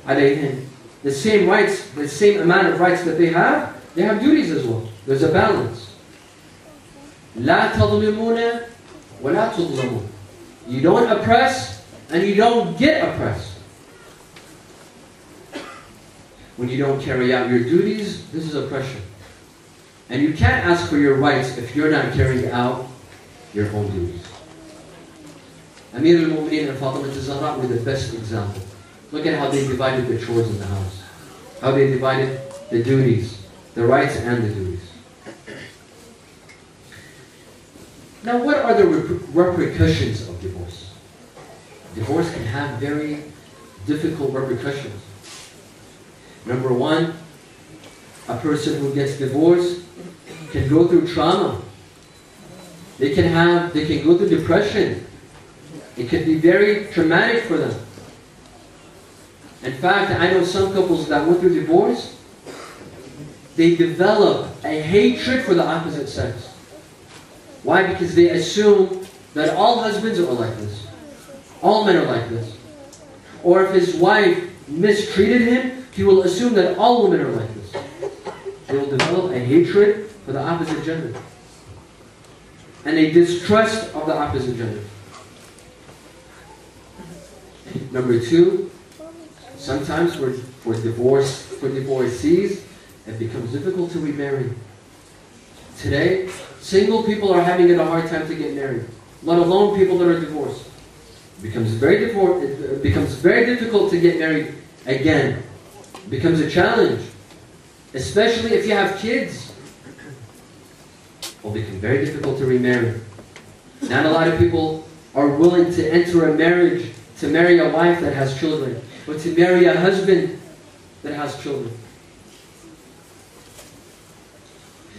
عَلَيْهِنَّ. The same rights, the same amount of rights that they have duties as well. There's a balance. لَا تَظْلِمُونَ وَلَا تُظْلَمُونَ. You don't oppress and you don't get oppressed. When you don't carry out your duties, this is oppression. And you can't ask for your rights if you're not carrying out your own duties. Amir al-Mu'mineen and Fatima al-Zahra were the best example. Look at how they divided the chores in the house. How they divided the duties, the rights and the duties. Now, what are the repercussions of divorce? Divorce can have very difficult repercussions. Number one, a person who gets divorced can go through trauma. They can go through depression. It can be very traumatic for them. In fact, I know some couples that went through divorce, they develop a hatred for the opposite sex. Why? Because they assume that all husbands are like this. All men are like this. Or if his wife mistreated him, he will assume that all women are like this. They will develop a hatred for the opposite gender. And a distrust of the opposite gender. Number two, sometimes for divorcees, it becomes difficult to remarry. Today, single people are having a hard time to get married, let alone people that are divorced. It becomes very difficult to get married again. It becomes a challenge, especially if you have kids. It will become very difficult to remarry. Not a lot of people are willing to enter a marriage to marry a wife that has children, or to marry a husband that has children.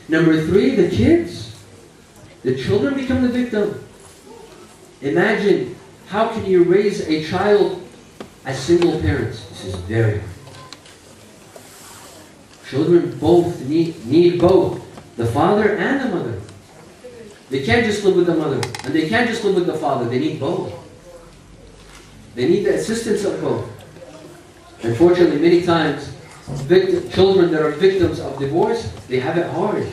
Number 3, the kids. The children become the victim. Imagine, how can you raise a child as single parents? This is very hard. Children both need both the father and the mother. They can't just live with the mother, and they can't just live with the father. They need both. They need the assistance of both. Unfortunately, many times, children that are victims of divorce, they have it hard.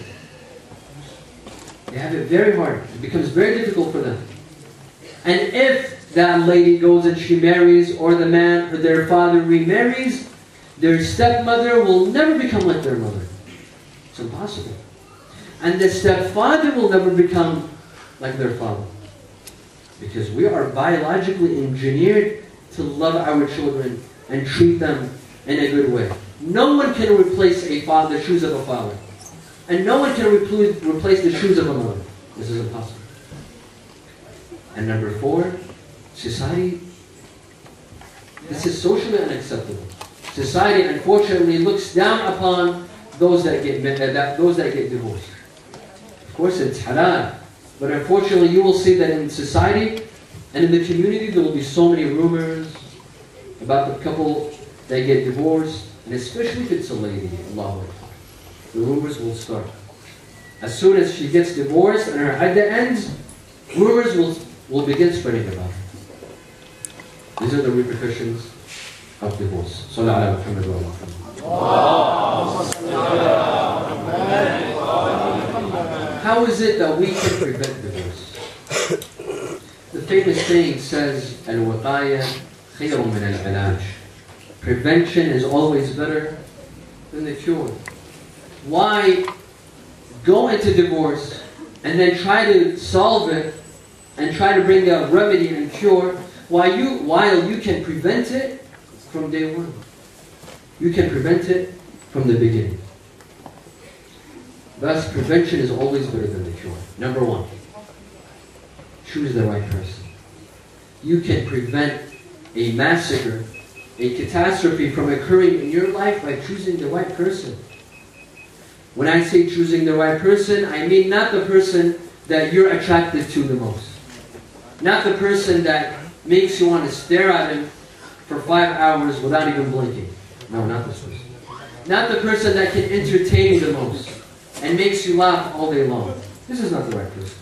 They have it very hard. It becomes very difficult for them. And if that lady goes and she marries, or the man or their father remarries, their stepmother will never become like their mother. It's impossible. And the stepfather will never become like their father. Because we are biologically engineered to love our children and treat them in a good way. No one can replace the shoes of a father. And no one can replace the shoes of a mother. This is impossible. And number 4, society. This is socially unacceptable. Society, unfortunately, looks down upon those that get divorced. Of course, it's halal. But unfortunately, you will see that in society and in the community, there will be so many rumors about the couple that get divorced. And especially if it's a lady, Allah, the rumors will start. As soon as she gets divorced and her iddah ends, rumors will begin spreading about her. These are the repercussions of divorce. Sallallahu alaihi wasallam. How is it that we can prevent divorce? The famous saying says, "Al-waqaya khayrun min al-ilaj." Prevention is always better than the cure. Why go into divorce and then try to solve it and try to bring a remedy and cure while you can prevent it from day one? You can prevent it from the beginning. Thus, prevention is always better than the cure. Number 1, choose the right person. You can prevent a massacre, a catastrophe from occurring in your life by choosing the right person. When I say choosing the right person, I mean not the person that you're attracted to the most. Not the person that makes you want to stare at him for 5 hours without even blinking. No, not this person. Not the person that can entertain you the most and makes you laugh all day long. This is not the right person.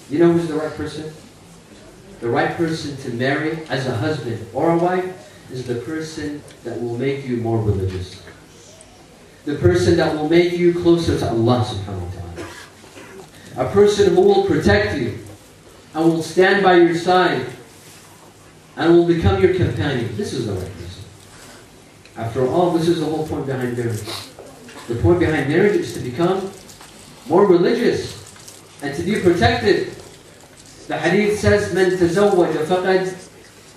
You know who's the right person? The right person to marry as a husband or a wife is the person that will make you more religious. The person that will make you closer to Allah subhanahu wa ta'ala. A person who will protect you and will stand by your side and will become your companion. This is the right person. After all, this is the whole point behind marriage. The point behind marriage is to become more religious and to be protected. The hadith says, "من تزوج فقد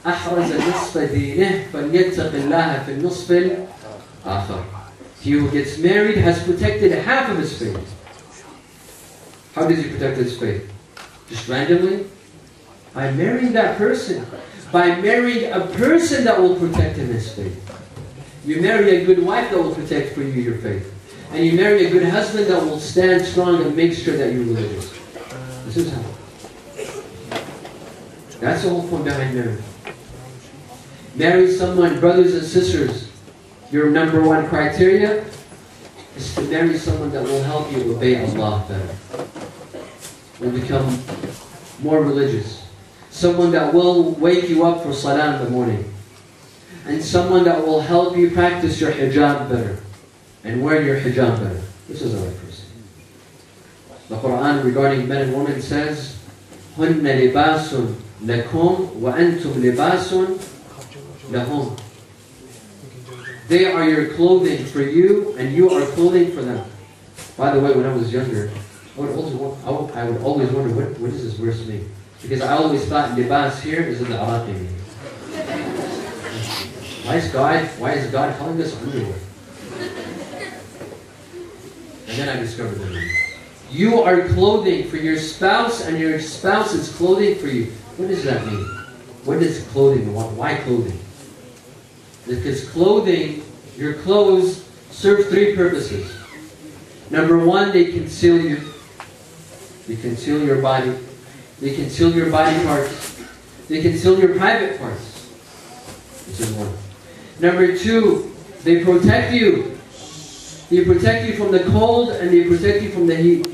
أحرز نصف دينه فليتق الله في النصف الآخر." He who gets married has protected half of his faith. How does he protect his faith? Just randomly? By marrying that person. By marrying a person that will protect him his faith. You marry a good wife that will protect for you your faith. And you marry a good husband that will stand strong and make sure that you're religious. This is how. That's the whole point behind marriage. Marry someone, brothers and sisters. Your number 1 criteria is to marry someone that will help you obey Allah better. Will become more religious. Someone that will wake you up for salah in the morning. And someone that will help you practice your hijab better. And wear your hijab better. This is the right person. The Quran regarding men and women says, هُنَّ لِبَاسٌ لَكُمْ وَأَنْتُمْ لِبَاسٌ لَهُمْ. They are your clothing for you, and you are clothing for them. By the way, when I was younger, I would always wonder, what does this verse mean? Because I always thought libas here is in the Iraqi meaning. Why is God calling us underwear? And then I discovered the meaning. You are clothing for your spouse, and your spouse is clothing for you. What does that mean? What is clothing? Why clothing? Because clothing, your clothes, serve three purposes. Number one, they conceal you. They conceal your body. They conceal your body parts. They conceal your private parts. Which is one. Number two, they protect you. They protect you from the cold and they protect you from the heat.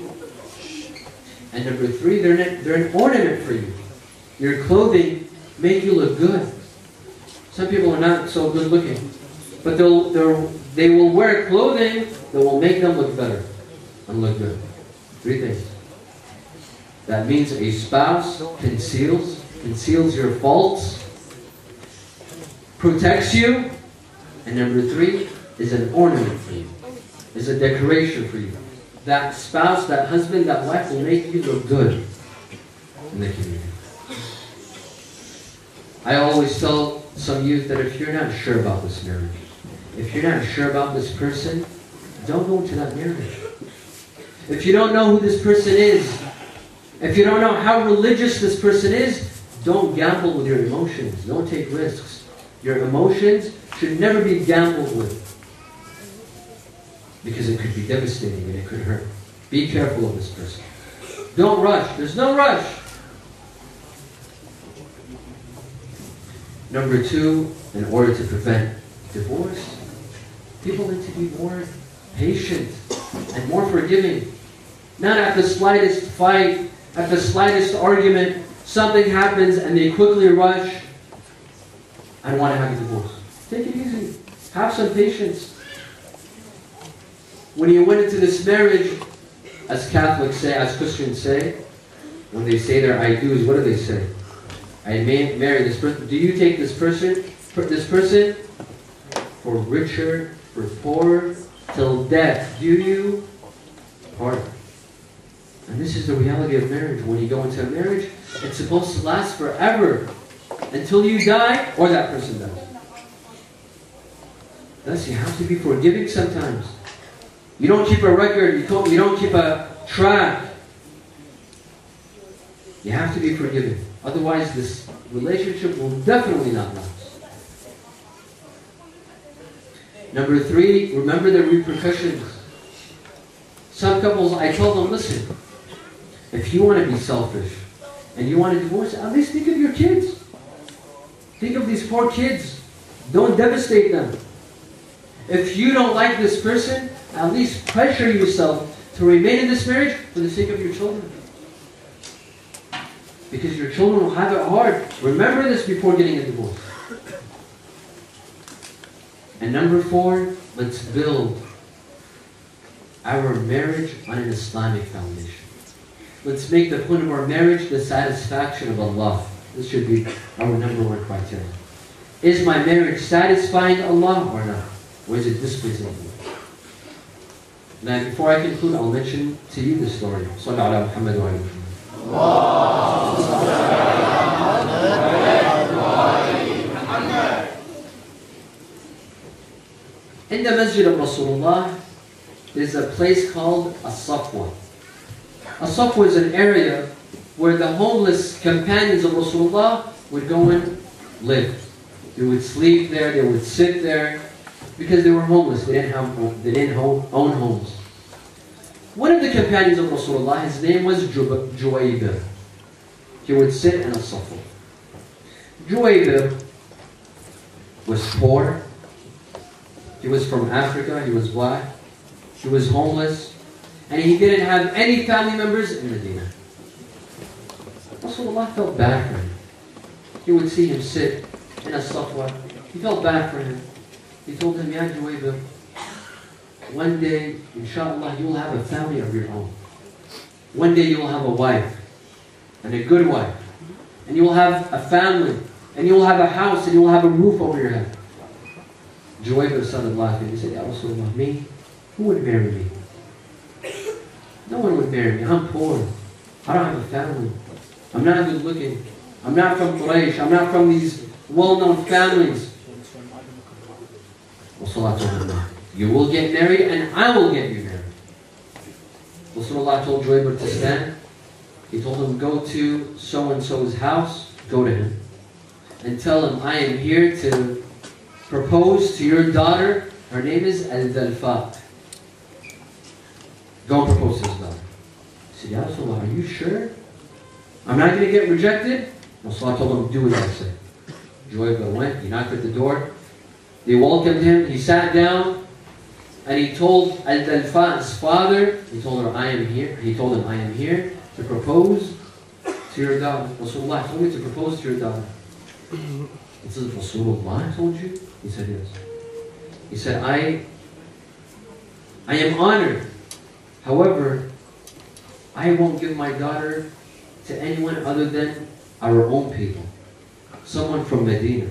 And number three, they're an ornament for you. Your clothing make you look good. Some people are not so good looking, but they will wear clothing that will make them look better and look good. Three things. That means a spouse conceals your faults, protects you, and number three is an ornament for you, is a decoration for you. That spouse, that husband, that wife will make you look good in the community. I always tell some youth that if you're not sure about this marriage, if you're not sure about this person, don't go into that marriage. If you don't know who this person is, if you don't know how religious this person is, don't gamble with your emotions. Don't take risks. Your emotions should never be gambled with, because it could be devastating and it could hurt. Be careful of this person. Don't rush. There's no rush. Number two, in order to prevent divorce, people need to be more patient and more forgiving. Not at the slightest fight, at the slightest argument, something happens and they quickly rush and want to have a divorce. Take it easy. Have some patience. When you went into this marriage, as Catholics say, as Christians say, when they say their I do's, what do they say? I may marry this person. Do you take this person for richer, for poorer, till death? Do you? Part. And this is the reality of marriage. When you go into a marriage, it's supposed to last forever, until you die or that person dies. Thus, you have to be forgiving sometimes. You don't keep a record. You don't keep a track. You have to be forgiving. Otherwise, this relationship will definitely not last. Number three, remember the repercussions. Some couples, I told them, listen, if you want to be selfish and you want to divorce, at least think of your kids. Think of these poor kids. Don't devastate them. If you don't like this person, at least pressure yourself to remain in this marriage for the sake of your children. Because your children will have it hard. Remember this before getting a divorce. And number four, let's build our marriage on an Islamic foundation. Let's make the point of our marriage the satisfaction of Allah. This should be our number one criteria. Is my marriage satisfying Allah or not? Or is it displeasing Allah? Now, before I conclude, I'll mention to you the story. Sallu ala Muhammad wa ala Muhammad. In the Masjid of Rasulullah, there's a place called As-Safwa. As-Safwa is an area where the homeless companions of Rasulullah would go and live. They would sleep there, they would sit there, because they were homeless. They didn't own homes. One of the companions of Rasulullah, his name was Juwaybir. He would sit in As-Safwa. Juwaybir was poor. He was from Africa. He was black. He was homeless. And he didn't have any family members in Medina. Rasulullah felt bad for him. He would see him sit in As-Safwa. He felt bad for him. He told him, Ya Juwaybir, one day, inshallah, you will have a family of your own. One day you will have a wife, and a good wife. And you will have a family, and you will have a house, and you will have a roof over your head. Juwaybir started laughing. He said, Ya Rasulullah, me? Who would marry me? No one would marry me. I'm poor. I don't have a family. I'm not good looking. I'm not from Quraysh. I'm not from these well-known families. Rasulullah told him, you will get married and I will get you married. Rasulullah told Juwaybir to stand. He told him, go to so-and-so's house. Go to him. and tell him, I am here to propose to your daughter. Her name is Al-Dalfa. Go and propose to his daughter. He said, Ya Rasulullah, are you sure? I'm not going to get rejected? Rasulullah told him, do what I say. Juwayba went, he knocked at the door. They welcomed him, he sat down, and he told Al-Dalfa's father, he told her, I am here. He told him, I am here to propose to your daughter. Rasulullah told me to propose to your daughter. He said, Rasulullah told you? He said, yes. He said, I am honored. However, I won't give my daughter to anyone other than our own people. Someone from Medina.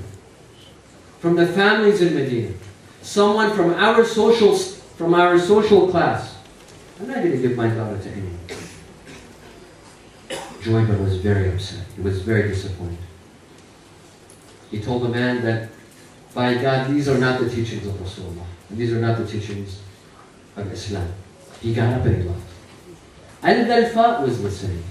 From the families in Medina. Someone from our social class. I'm not going to give my daughter to anyone. Juwayba was very upset. He was very disappointed. He told the man that, by God, these are not the teachings of Rasulullah. And these are not the teachings of Islam. He got up and he left. Al-Dalfa was listening.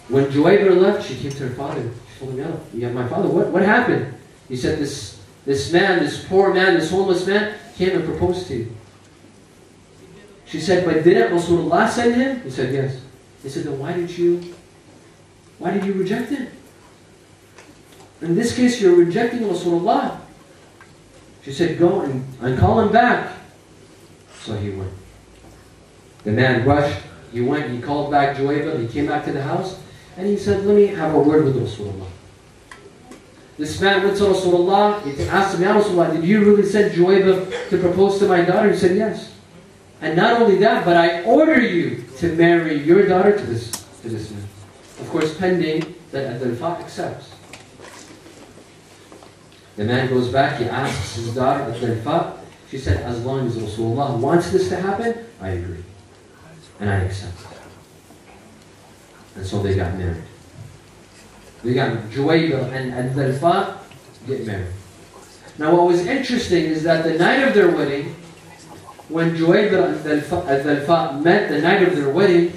When Juwayba left, she came to her father. She told him, yeah, my father, what happened? He said, this man, this poor man, this homeless man, came and proposed to you. She said, but didn't Rasulullah send him? He said, yes. He said, then why did you reject him? In this case, you're rejecting Rasulullah. She said, go and call him back. So he went. The man rushed. He went, he called back Juwayba. He came back to the house. And he said, let me have a word with Rasulullah. This man went to Rasulullah. He asked him, Ya Rasulullah, did you really send Juwayba to propose to my daughter? He said, yes. And not only that, but I order you to marry your daughter to this man. Of course, pending that Al-Dalfa accepts. The man goes back, he asks his daughter, Al-Dalfa. She said, as long as Rasulullah wants this to happen, I agree. And I accept. And so they got married. We got Juwayba and Al-Dalfa get married. Now what was interesting is that the night of their wedding, when Juwayba and Al-Dalfa met the night of their wedding,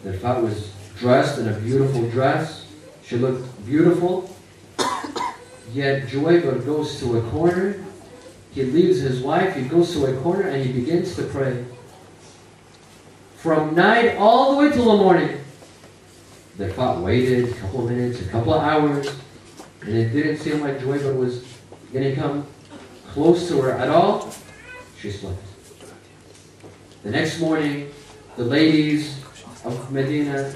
Al-Dalfa was dressed in a beautiful dress. She looked beautiful. Yet Juwayba goes to a corner. He leaves his wife. He goes to a corner and he begins to pray. From night all the way till the morning. Al-Dalfa waited a couple of minutes, a couple of hours. And it didn't seem like Juwayba was going to come close to her at all. She slept. The next morning, the ladies of Medina,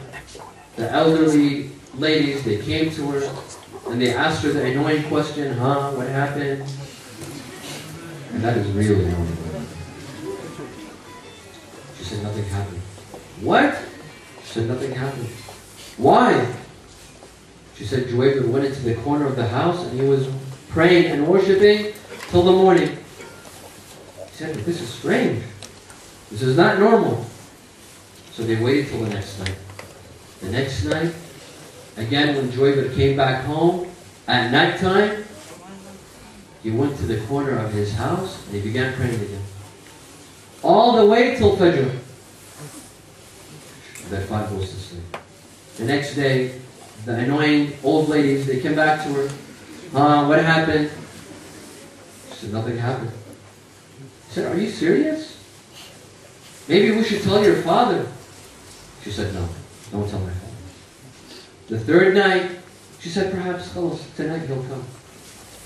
the elderly ladies, they came to her and they asked her the annoying question, what happened? And that is really annoying. She said, nothing happened. What? She said, nothing happened. Why? She said, Juwayba went into the corner of the house and he was praying and worshiping till the morning. He said, this is strange. This is not normal. So they waited till the next night. The next night, again when Juwayba came back home, at nighttime, he went to the corner of his house and he began praying again. All the way till Fajr. Al-Dalfa goes to sleep. The next day, the annoying old ladies, they came back to her. What happened? She said, nothing happened. He said, are you serious? Maybe we should tell your father. She said, no, don't tell my father. The third night, she said, perhaps tonight he'll come.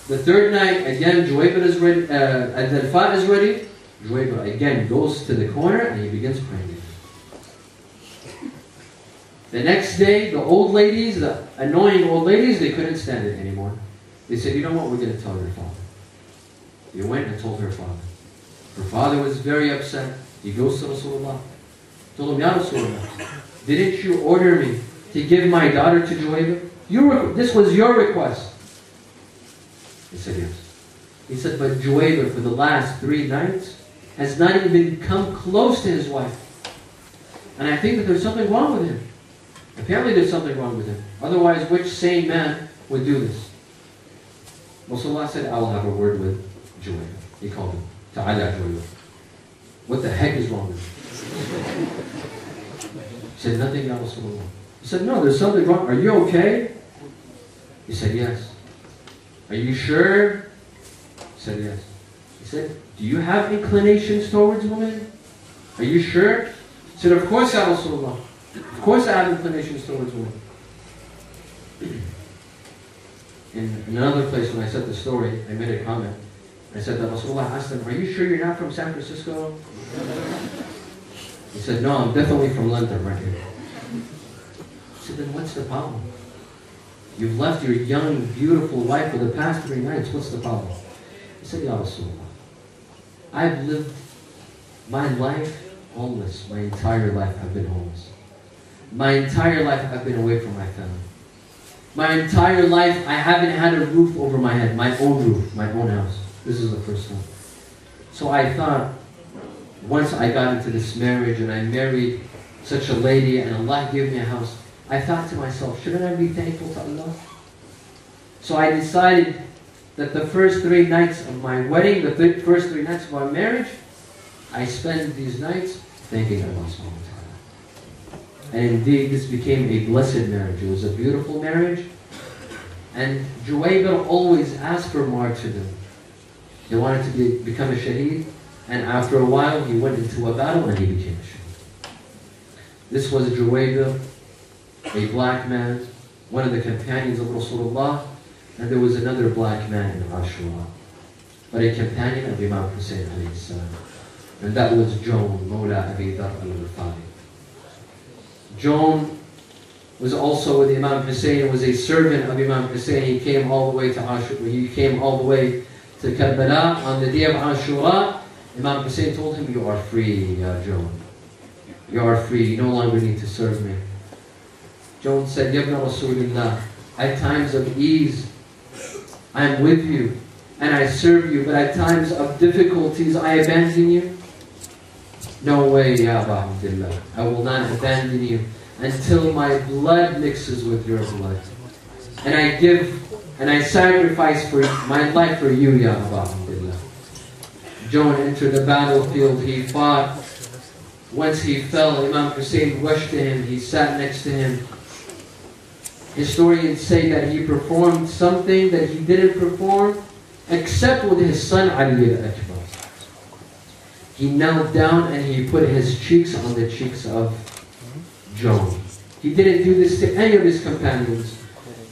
The third night, again, Juwayba is ready, Al-Dalfa is ready. Juwayba again goes to the corner and he begins praying. The next day, the old ladies, the annoying old ladies, they couldn't stand it anymore. They said, you know what, we're going to tell your father. They went and told her father. Her father was very upset. He goes to Rasulullah. Told him, Ya Rasulullah, didn't you order me to give my daughter to Juwayba? This was your request. He said, yes. He said, but Juwayba for the last 3 nights has not even come close to his wife. And I think that there's something wrong with him. Apparently there's something wrong with him. Otherwise, which sane man would do this? Rasulullah said, I will have a word with Juwayba. He called him. Ta'ala Juwayba. What the heck is wrong with him? He said, nothing, Ya Rasulullah. He said, no, there's something wrong. Are you okay? He said, yes. Are you sure? He said, yes. He said, do you have inclinations towards women? Are you sure? He said, of course, Ya Rasulullah. Of course I have inclinations towards women. In another place, when I said the story, I made a comment. I said that Rasulullah asked him, are you sure you're not from San Francisco? He said, no, I'm definitely from London right here. I said, then what's the problem? You've left your young, beautiful wife for the past 3 nights. What's the problem? He said, Ya Rasulullah, I've lived my life homeless. My entire life I've been homeless. My entire life I've been away from my family. My entire life I haven't had a roof over my head, my own roof, my own house. This is the first time. So I thought, once I got into this marriage and I married such a lady and Allah gave me a house, I thought to myself, shouldn't I be thankful to Allah? So I decided that the first 3 nights of my wedding, the first 3 nights of our marriage, I spend these nights thanking Allah subhanahu wa ta'ala. And indeed, this became a blessed marriage. It was a beautiful marriage. And Juwaybir always asked for martyrdom. He wanted to become a shaheed. And after a while, he went into a battle and he became a shaheed. This was Juwaybir, a black man, one of the companions of Rasulullah. And there was another black man in Ashura, but a companion of Imam Hussein alayhi salam. And that was Joan, Mawla Abi Dhar al-Ghifari. Joan was also with Imam Hussein, was a servant of Imam Hussein. He came all the way to Ashura. He came all the way to Karbala on the day of Ashura. Imam Hussein told him, you are free, Joan. You are free. You no longer need to serve me. Joan said, Yabna Rasulullah, at times of ease, I'm with you and I serve you, but at times of difficulties, I abandon you. No way, Ya Aba Abdullah. I will not abandon you until my blood mixes with your blood. And I give and I sacrifice for my life for you, Ya Aba Abdullah. Joan entered the battlefield. He fought. Once he fell, Imam Hussein rushed to him. He sat next to him. Historians say that he performed something that he didn't perform except with his son Ali al-Akbar. He knelt down and he put his cheeks on the cheeks of Joan. He didn't do this to any of his companions.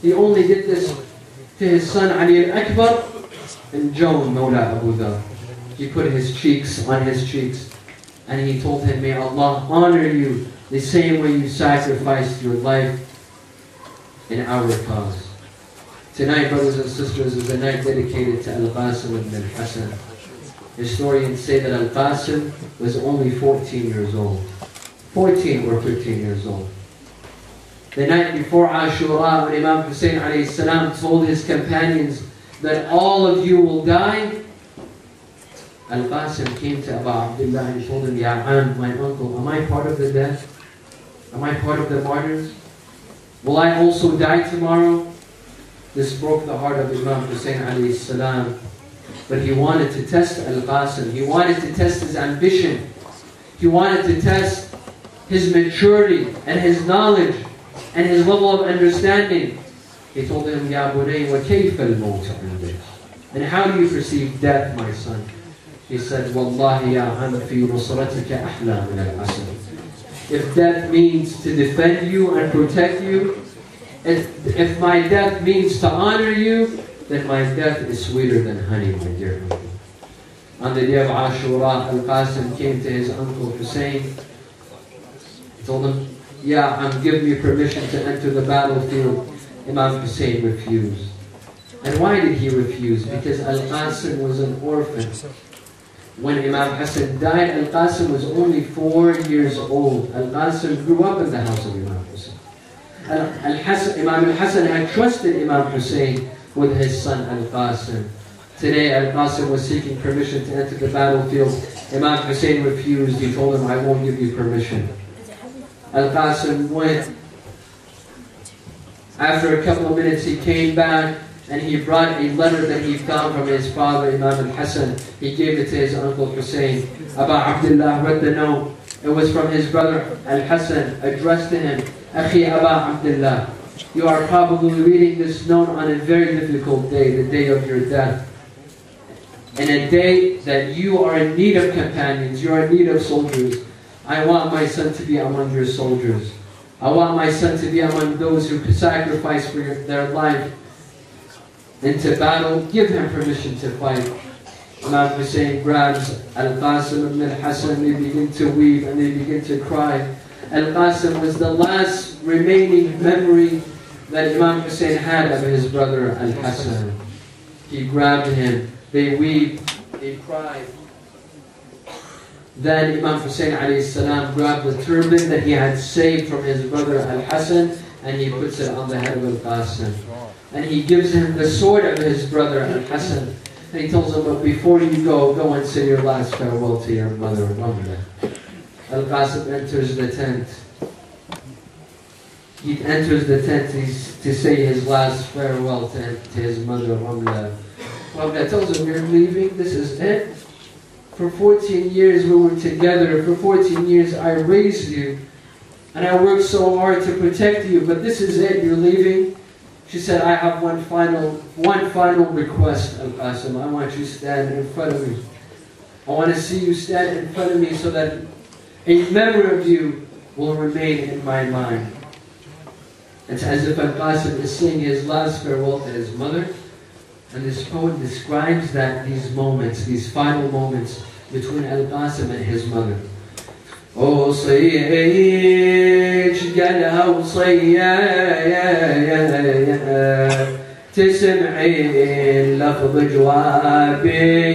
He only did this to his son Ali al-Akbar and Joan, Mawla Abu Dhar. He put his cheeks on his cheeks and he told him, may Allah honor you the same way you sacrificed your life in our cause. Tonight, brothers and sisters, is a night dedicated to Al-Qasim ibn al-Hasan. Historians say that Al-Qasim was only 14 years old. 14 or 15 years old. The night before Ashura, when Imam Hussein alayhi salam told his companions that all of you will die, Al-Qasim came to Abu Abdullah and he told him, Ya Am, my uncle, am I part of the death? Am I part of the martyrs? Will I also die tomorrow? This broke the heart of Imam Hussein alayhi salam. But he wanted to test Al-Qasim. He wanted to test his ambition. He wanted to test his maturity and his knowledge and his level of understanding. He told him, Ya Bunay, wa kayfa al-mawt 'indak? And how do you perceive death, my son? He said, Wallahi ya am fi nusratika ahla min al-asr. If death means to defend you and protect you, if my death means to honor you, then my death is sweeter than honey, my dear uncle. On the day of Ashura, Al-Qasim came to his uncle Hussein. He told him, Ya, give me permission to enter the battlefield. Imam Hussein refused. And why did he refuse? Because Al-Qasim was an orphan. When Imam Hassan died, Al-Qasim was only 4 years old. Al-Qasim grew up in the house of Imam Hussein. Imam Al-Hassan had trusted Imam Hussein with his son Al-Qasim. Today, Al-Qasim was seeking permission to enter the battlefield. Imam Hussein refused. He told him, I won't give you permission. Al-Qasim went. After a couple of minutes, he came back and he brought a letter that he found from his father, Imam Al-Hassan. He gave it to his uncle Hussein. Abu Abdullah read the note. It was from his brother Al-Hassan, addressed to him, Akhi Abu Abdullah, You are probably reading this note on a very difficult day, the day of your death. And a day that you are in need of companions, you are in need of soldiers. I want my son to be among your soldiers. I want my son to be among those who sacrifice for their life into battle. Give him permission to fight. Imam Hussein grabs Al-Qasim ibn al-Hassan, they begin to weep and they begin to cry. Al-Qasim was the last remaining memory that Imam Hussein had of his brother Al-Hassan. He grabbed him, they weep, they cry. Then Imam Hussein alayhi salam grabbed the turban that he had saved from his brother Al-Hassan and he puts it on the head of Al-Qasim. And he gives him the sword of his brother Al-Hassan. And he tells him, but before you go and say your last farewell to your mother Ramla. Al-Qasim enters the tent. He enters the tent to say his last farewell to his mother Ramla. Ramla tells him, you're leaving, this is it. For 14 years we were together. For 14 years I raised you. And I worked so hard to protect you. But this is it, you're leaving. She said, I have one final request, Al-Qasim. I want you to stand in front of me. I want to see you stand in front of me so that a memory of you will remain in my mind. It's as if Al-Qasim is saying his last farewell to his mother. And this poet describes these moments, these final moments between Al-Qasim and his mother. أوصيك قالها وصية تسمعين لفظ جوابي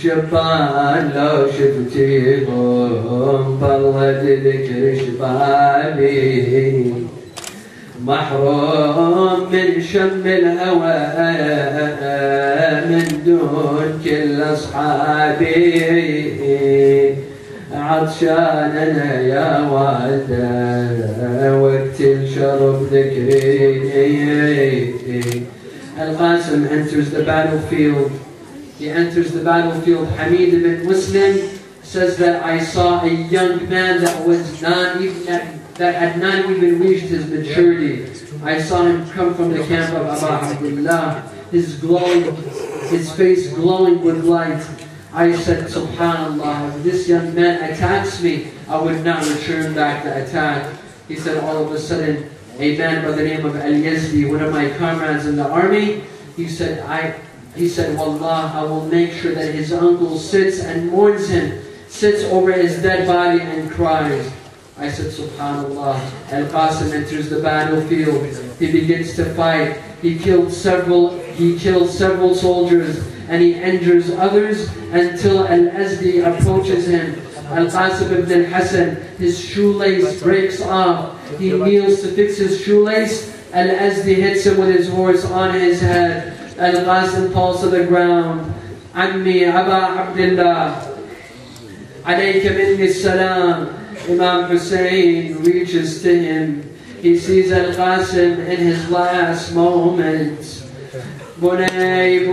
شبان لو شفتيهم ظلت ذكر شبابي محروم من شم الهوى من دون كل أصحابي عطشان أنا يا والده وقت الشرب ذكري. Al-Qasim enters the battlefield. He enters the battlefield. Hamid ibn Muslim says that I saw a young man that had not even reached his maturity. I saw him come from the camp of Abu Abdullah, his face glowing with light. I said, Subhanallah, if this young man attacks me, I would not return back the attack. He said, all of a sudden, a man by the name of Al-Yazdi, one of my comrades in the army, he said, Wallah, I will make sure that his uncle sits and mourns him, sits over his dead body and cries. I said, Subhanallah. Al-Qasim enters the battlefield. He begins to fight. He kills several soldiers and he injures others until Al-Azdi approaches him. Al-Qasim ibn al-Hassan, his shoelace breaks off. He kneels to fix his shoelace. Al-Azdi hits him with his horse on his head. Al-Qasim falls to the ground. Ammi Aba Abdullah, alayka minni salam. Imam Hussein reaches to him. He sees Al-Qasim in his last moments. بني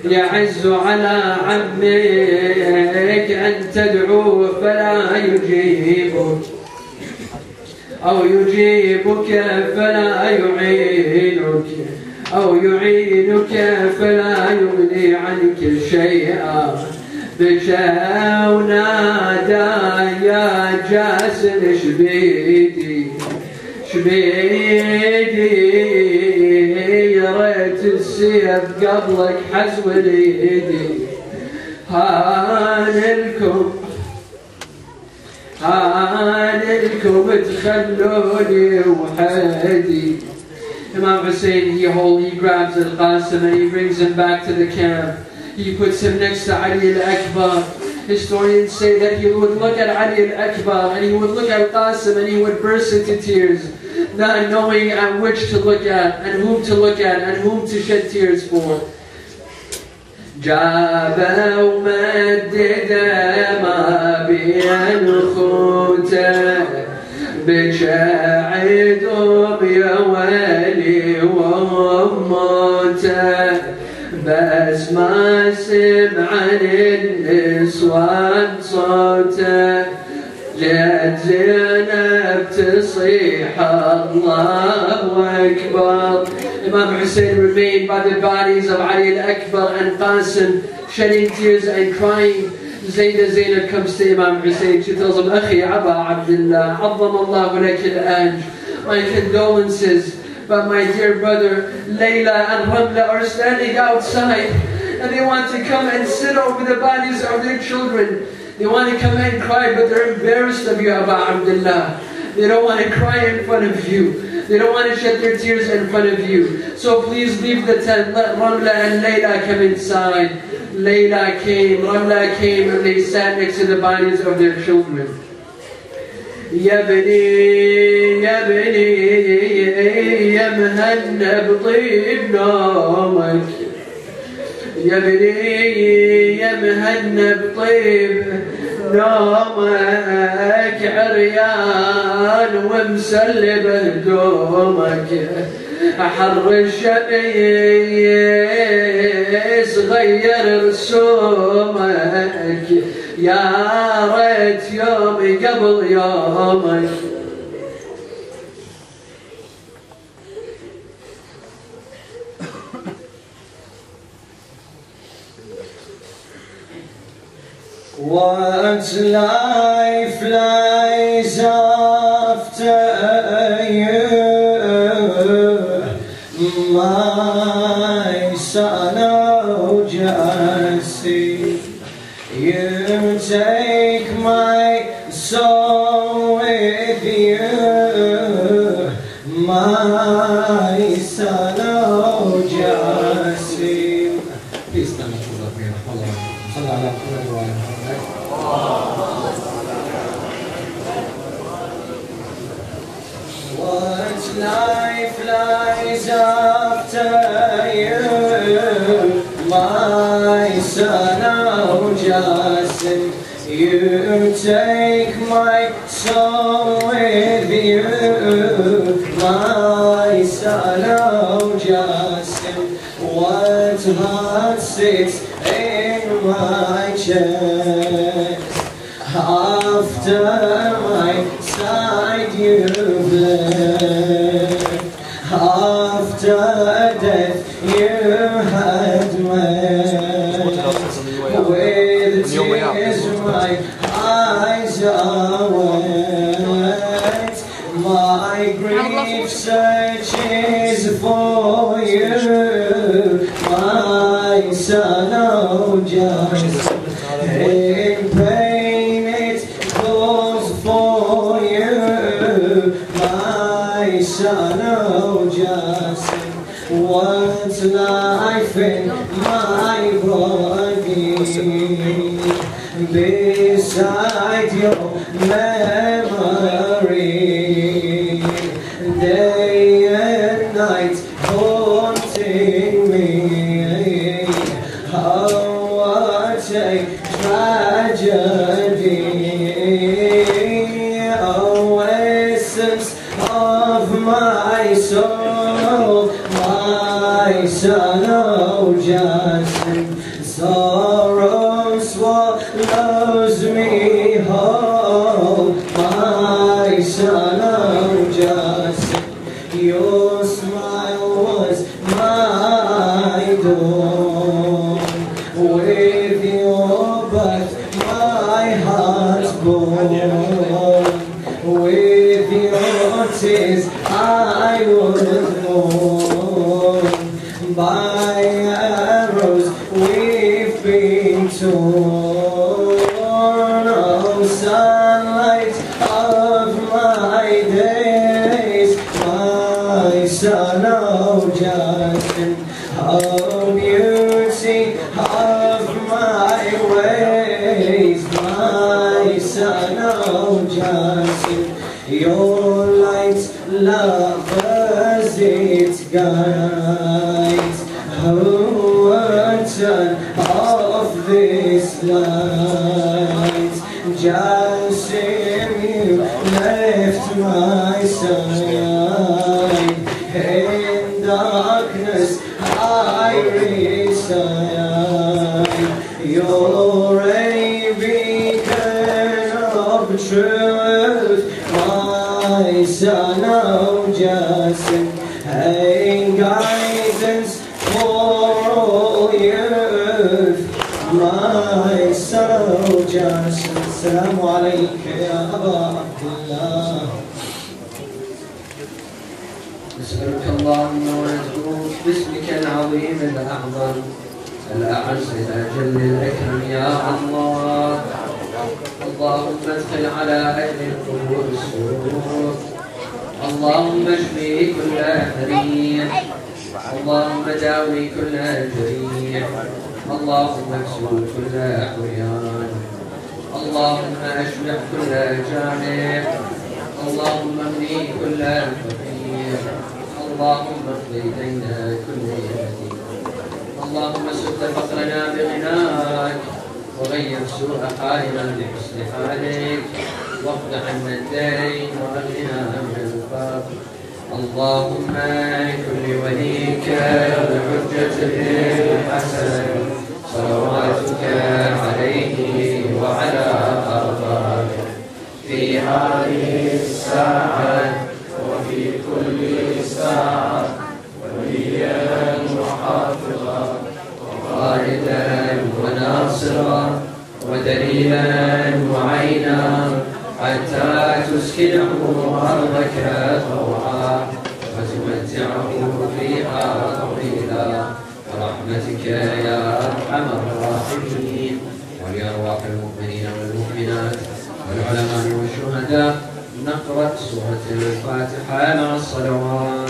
يعز على عمك أن تدعوه فلا يجيبك أو يجيبك فلا يعينك أو يعينك فلا يغني عنك شيئا بكى ونادى يا جاسم شبيدي يا ريت السيف قبلك حزوني ايدي هانلكم تخلوني وحدي. Imam Hussein, he grabs Al-Qasim and he brings him back to the camp. He puts him next to Ali al-Akbar. Historians say that he would look at Ali al-Akbar and he would look at Qasim and he would burst into tears, not knowing at which to look at and whom to look at and whom to shed tears for. جابه ومدد ما بين خوته بشاعدهم يا ويلي وموته بس ما سمع عن النسوان صوته جت زينب تصيح الله أكبر. Imam Hussein remained by the bodies of Ali al-Akbar and Qasim, shedding tears and crying. Zainab comes to Imam Hussein. She tells him, Akhi Aba Abdullah, Azzam Allahu lak al-Ajr. My condolences, but my dear brother Layla and Ramla are standing outside and they want to come and sit over the bodies of their children. They want to come and cry, but they're embarrassed of you, Aba Abdullah. They don't want to cry in front of you. They don't want to shed their tears in front of you. So please leave the tent. Let Ramla and Layla come inside. Layla came, Ramla came, and they sat next to the bodies of their children. Ya bani, ya bani, ya muhannab طيب نومك. يا بني يا مهنب طيب نومك عريان ومسلب هدومك. حر الشمس غير رسومك. يا ريت يومي قبل يومك. What life lies after you, my son, oh Jassi. You take my soul with you, my son, oh Jassi. Please stand up for the prayer. صلى على محمد وعلى محمد. What life lies after you, my son, oh Jassim. You take my soul with you, my son, oh Jassim. What heart sits in my chest after my side you've left. After death you had met. With tears my eyes are wet. My grief searches for you, my son, oh Jassim. In pain it calls for you, my son, oh Jassim. What life in my body beside your memory, day and night haunting me. Oh, what a tragedy! Oh, essence of my soul, my son, oh Jassim. Sorrow swallows me whole, my son, oh Jassim. Your smile was my dawn. With your birth my heart born. With your tears I was born. By arrows we've been torn. Oh, sunlight of my days, my son, oh Jassim. Oh, beauty of my ways, my son, oh Jassim. Your light, lovers, it guides. Oh, turn off this light. Jassim, you left my side. In darkness I reside. You're a beacon of truth. ضيف ميسر وجاسم. السلام عليك يا أبا عبد الله. نسألك اللهم ونذكرك باسمك العظيم الأعظم الأعز الأجل الأكرم يا الله. اللهم ادخل على أهل القبور السرور. اللهم اشفي كل مريض. اللهم داوي كل جريح. اللهم اكسر كل عريان. اللهم اشبع كل جائع. اللهم امني كل فقير. اللهم اقضي دين كل يتيم. اللهم سد فقرنا بغناك وغير سوء حالنا بحسن حالك واقض عنا الدين واغننا من الفقر. اللهم كن لوليك الحجة الحسن صلواتك عليه وعلى أرضاك في هذه الساعة وفي كل ساعة وليا وحافظا وقائدا وناصرا ودليلا وعينا حتى تسكنه أرضك طوعا وتمتعه فيها طويلا برحمتك يا أرحم الراحمين. ولأرواح المؤمنين والمؤمنات والعلماء والشهداء نقرأ سورة الفاتحة مع الصلوات.